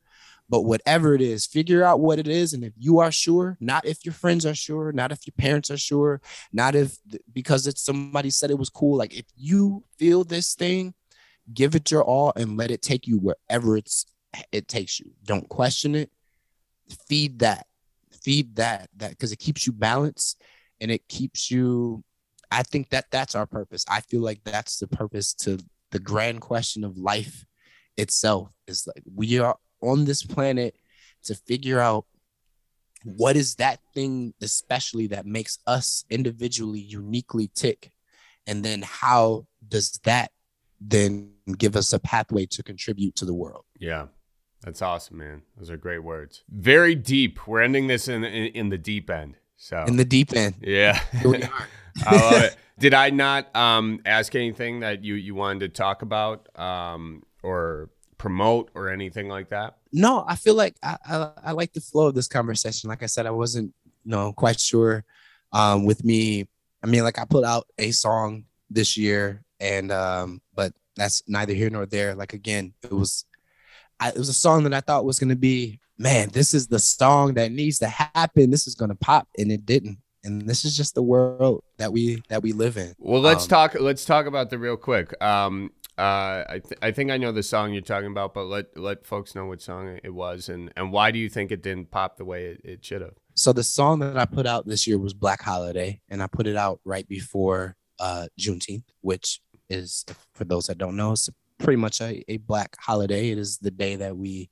But whatever it is, figure out what it is. And if you are sure, not if your friends are sure, not if your parents are sure, not if because it's somebody said it was cool. Like if you feel this thing, give it your all and let it take you wherever it takes you. Don't question it. Feed that because it keeps you balanced and it keeps you. I think that's our purpose. I feel like that's the purpose to the grand question of life itself, is like we are on this planet to figure out what is that thing especially that makes us individually uniquely tick? And then how does that then give us a pathway to contribute to the world? Yeah. That's awesome, man. Those are great words. Very deep. We're ending this in the deep end. So in the deep end. Yeah. Here we are. I love it. Did I not ask anything that you wanted to talk about or promote or anything like that? No, I feel like I like the flow of this conversation. Like I said, I wasn't quite sure with me. I mean, like I put out a song this year, and but that's neither here nor there. Like again, it was a song that I thought was going to be, man, this is the song that needs to happen. This is going to pop, and it didn't. And this is just the world that we live in. Well, let's talk about the real quick. I think I know the song you're talking about, but let folks know what song it was and why do you think it didn't pop the way it should have? So the song that I put out this year was Black Holiday, and I put it out right before Juneteenth, which is, for those that don't know, it's pretty much a Black holiday. It is the day that we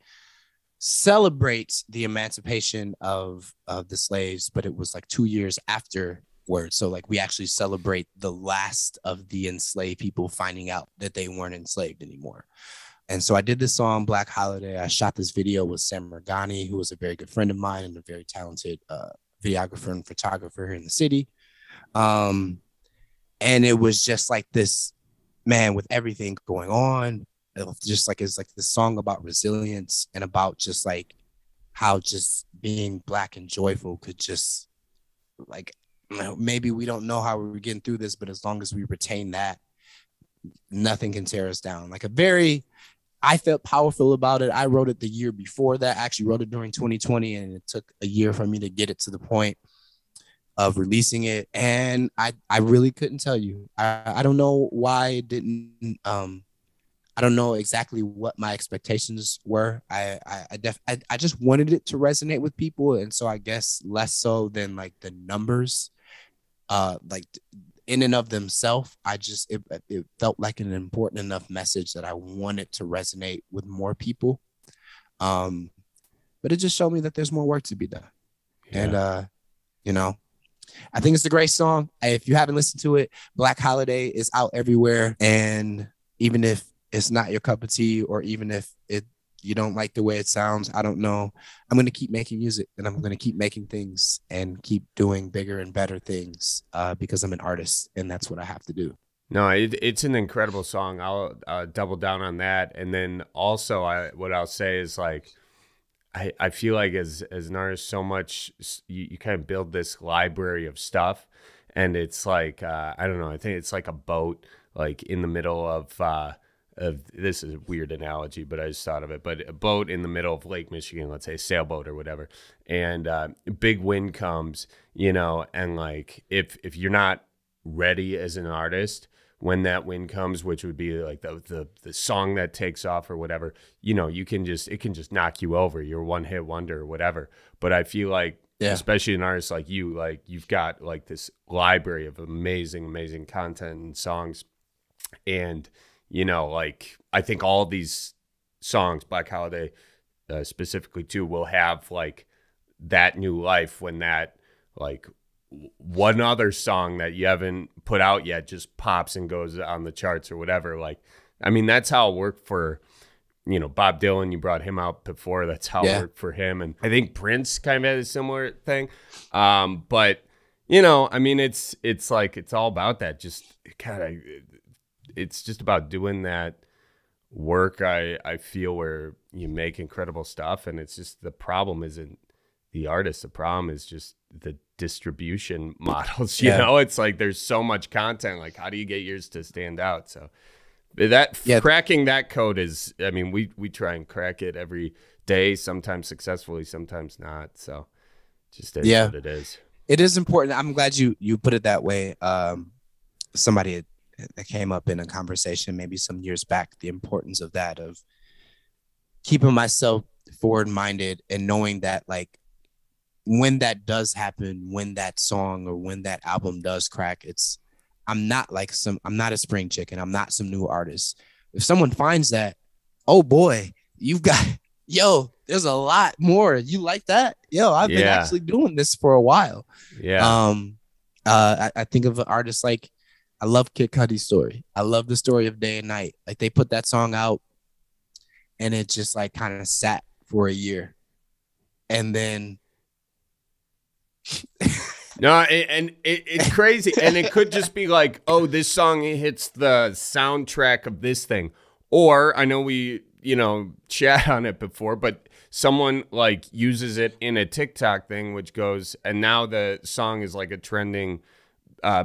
celebrate the emancipation of the slaves, but it was like 2 years afterward. So like we actually celebrate the last of the enslaved people finding out that they weren't enslaved anymore. And so I did this song, Black Holiday. I shot this video with Sam Morgani, who was a very good friend of mine and a very talented videographer and photographer here in the city. And it was just like this, man, with everything going on, just like it's like the song about resilience and about just like how just being Black and joyful could just like, maybe we don't know how we're getting through this, but as long as we retain that, nothing can tear us down. Like I felt powerful about it. I wrote it the year before that. I actually wrote it during 2020, and it took a year for me to get it to the point of releasing it. And I really couldn't tell you. I don't know why it didn't. I don't know exactly what my expectations were. I just wanted it to resonate with people, and so I guess less so than like the numbers, like in and of themselves. It felt like an important enough message that I wanted to resonate with more people. But it just showed me that there's more work to be done, and I think it's a great song. If you haven't listened to it, Black Holiday is out everywhere, and even if it's not your cup of tea, or even if you don't like the way it sounds, I don't know, I'm going to keep making music, and I'm going to keep making things and keep doing bigger and better things because I'm an artist, and that's what I have to do. No, it's an incredible song. I'll double down on that. And then also what I'll say is like, I feel like as an artist, so much you kind of build this library of stuff, and it's like, I don't know, I think it's like a boat, like in the middle of this is a weird analogy, but I just thought of it. But a boat in the middle of Lake Michigan, let's say a sailboat or whatever, and big wind comes, and like if you're not ready as an artist when that wind comes, which would be like the song that takes off or whatever, it can just knock you over. You're one hit wonder or whatever. But I feel like, especially an artist like you, like you've got like this library of amazing content and songs, and like I think all these songs, Black Holiday specifically too, will have like that new life when that like one other song that you haven't put out yet just pops and goes on the charts or whatever. Like, I mean, that's how it worked for, Bob Dylan. You brought him out before. That's how it worked for him. And I think Prince kind of had a similar thing. But, I mean, it's like, it's all about that. Just kind of, it's just about doing that work. I feel where you make incredible stuff, and it's just the problem isn't the artist. The problem is just the distribution models. It's like there's so much content. Like, how do you get yours to stand out? So cracking that code is, I mean, we try and crack it every day. Sometimes successfully, sometimes not. So just is what it is. It is important. I'm glad you put it that way. Somebody that came up in a conversation maybe some years back, the importance of that, of keeping myself forward minded and knowing that like when that does happen, when that song or when that album does crack, I'm not a spring chicken. I'm not some new artist. If someone finds that, oh boy, you've got yo, there's a lot more. You like that? Yo, I've been Yeah. actually doing this for a while. Yeah. I think of an artist like, I love Kid Cudi's story. I love the story of Day and Night. Like they put that song out and it just like kind of sat for a year. And then No, it's crazy. And it could just be like, oh, this song hits the soundtrack of this thing. Or I know we, chat on it before, but someone like uses it in a TikTok thing, which goes, and now the song is like a trending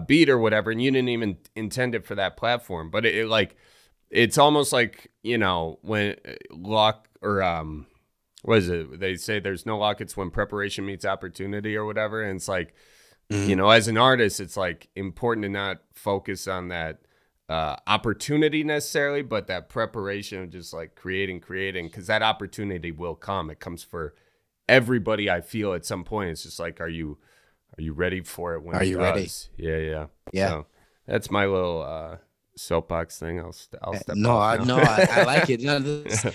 beat or whatever, and you didn't even intend it for that platform. But it like, it's almost like, when luck or what is it? They say there's no luck. It's when preparation meets opportunity or whatever. And it's like, as an artist, it's like important to not focus on that opportunity necessarily, but that preparation of just like creating, because that opportunity will come. It comes for everybody. I feel at some point, it's just like, are you ready for it when it does? Ready? Yeah. So that's my little soapbox thing. I'll step off now. I like it.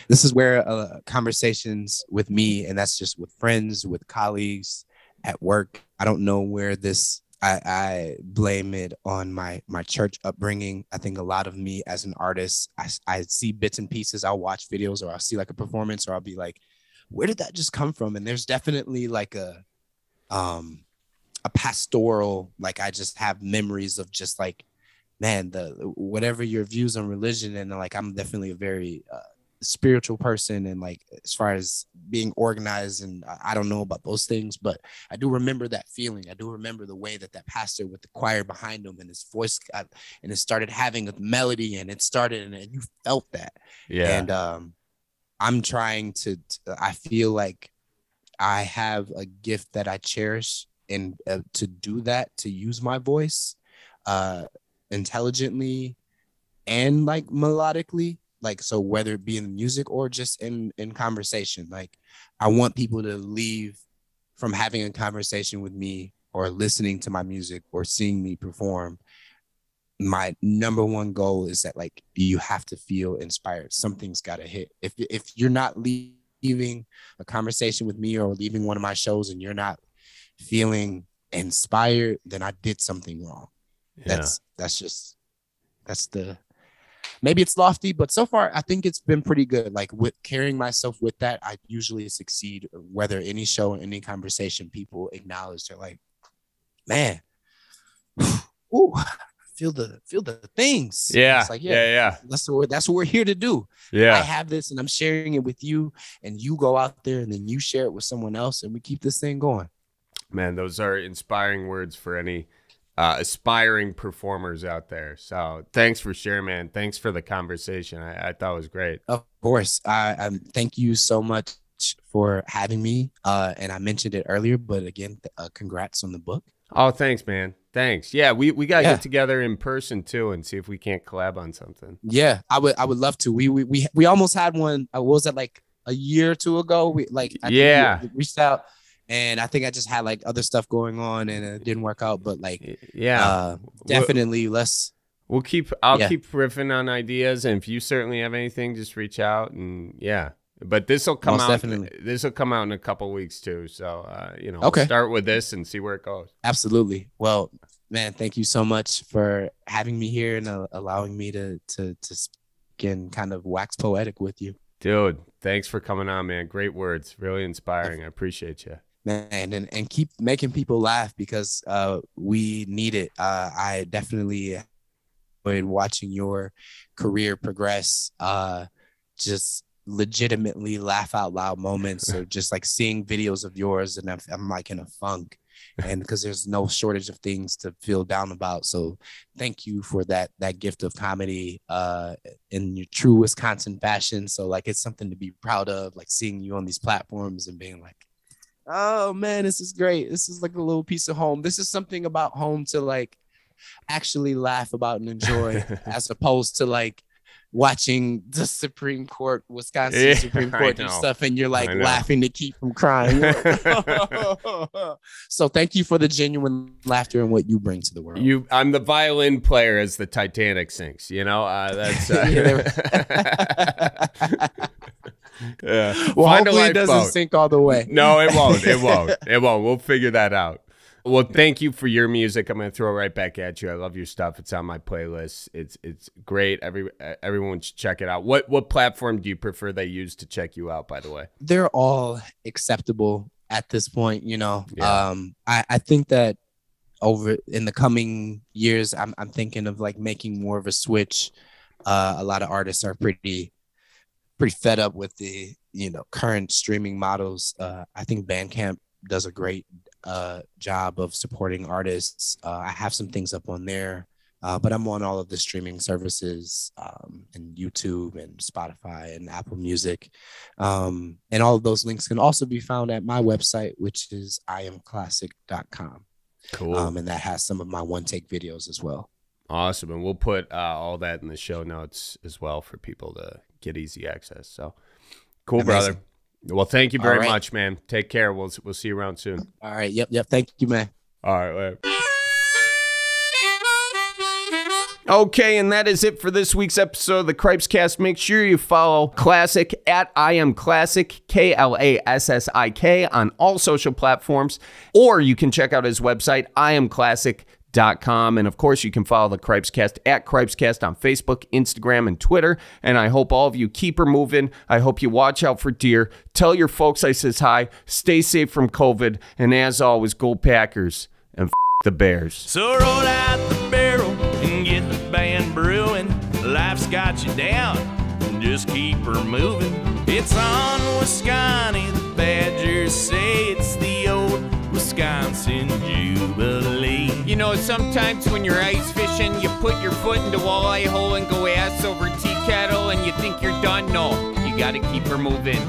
This is where conversations with me, and that's just with friends, with colleagues, at work. I don't know where this. I blame it on my church upbringing. I think a lot of me as an artist, I see bits and pieces. I'll watch videos, or I'll see like a performance, or I'll be like, where did that just come from? And there's definitely like a pastoral, like I just have memories of just like, man, whatever your views on religion, and like I'm definitely a very spiritual person, and like as far as being organized, and I don't know about those things, but I do remember that feeling. I do remember the way that pastor with the choir behind him and his voice got, and it started having a melody, and it started, and you felt that. And I'm trying to I feel like I have a gift that I cherish, and to do that, to use my voice intelligently and like melodically, like, so whether it be in music or just in conversation, like I want people to leave from having a conversation with me or listening to my music or seeing me perform. My number one goal is that like you have to feel inspired. Something's got to hit. If you're not leaving a conversation with me or leaving one of my shows and you're not feeling inspired, then I did something wrong. That's the, maybe it's lofty, but so far I think it's been pretty good. Like with carrying myself with that, I usually succeed. Whether any show or any conversation, people acknowledge, they're like, man, ooh, feel the things. Yeah. It's like, yeah. That's what we're here to do. Yeah. I have this and I'm sharing it with you, and you go out there and then you share it with someone else, and we keep this thing going. Man, those are inspiring words for any aspiring performers out there. So thanks for sharing, man. Thanks for the conversation. I thought it was great. Of course. I thank you so much for having me. And I mentioned it earlier, but again, congrats on the book. Oh, thanks, man. Thanks. Yeah, we got to get together in person too and see if we can't collab on something. Yeah, I would love to. We almost had one. What was that, like a year or two ago? We reached out. And I think I just had like other stuff going on and it didn't work out. But like, definitely I'll keep riffing on ideas. And if you certainly have anything, just reach out. And but this will come out. Definitely. This will come out in a couple of weeks too. So, we'll start with this and see where it goes. Absolutely. Well, man, thank you so much for having me here and allowing me to speak and kind of wax poetic with you. Dude, thanks for coming on, man. Great words. Really inspiring. I appreciate you. Man, and keep making people laugh, because we need it. I definitely enjoyed watching your career progress. Just legitimately laugh out loud moments, or just like seeing videos of yours, and I'm like in a funk, and because there's no shortage of things to feel down about. So thank you for that gift of comedy in your true Wisconsin fashion. So like, it's something to be proud of, like seeing you on these platforms and being like, oh man, this is great. This is like a little piece of home. This is something about home to like actually laugh about and enjoy, as opposed to like watching the Supreme Court, Wisconsin Supreme Court and stuff, and you're like laughing to keep from crying. So thank you for the genuine laughter and what you bring to the world. I'm the violin player as the Titanic sinks, that's Yeah. Well, Find a hopefully it doesn't lifeboat. sink all the way. No, it won't. It won't. It won't. We'll figure that out. Well, thank you for your music. I'm going to throw it right back at you. I love your stuff. It's on my playlist. It's great. Everyone should check it out. What platform do you prefer they use to check you out, by the way? They're all acceptable at this point, you know. Yeah. I think that over in the coming years, I'm thinking of like making more of a switch. A lot of artists are pretty fed up with the, you know, current streaming models. I think Bandcamp does a great job of supporting artists. I have some things up on there, but I'm on all of the streaming services, and YouTube and Spotify and Apple Music. And all of those links can also be found at my website, which is iamklassik.com. Cool. And that has some of my one-take videos as well. Awesome. And we'll put all that in the show notes as well for people to get easy access. So cool, Amazing. brother. Well, thank you very All right. much, man. Take care. We'll see you around soon. All right. Yep. Thank you, man. All right. Later. Okay, and that is it for this week's episode of the Cripescast. Make sure you follow Klassik at I Am Klassik, Klassik, on all social platforms, or you can check out his website, iamklassik.com. And of course, you can follow the Cripescast at Cripescast on Facebook, Instagram, and Twitter. And I hope all of you keep her moving. I hope you watch out for deer. Tell your folks I says hi. Stay safe from COVID. And as always, go Packers and the Bears. So roll out the barrel and get the band brewing. Life's got you down, just keep her moving. It's on Wisconsin, the Badgers say it's the old Wisconsin Jubilee. You know, sometimes when you're ice fishing, you put your foot in the walleye hole and go ass over tea kettle and you think you're done. No, you gotta keep her moving.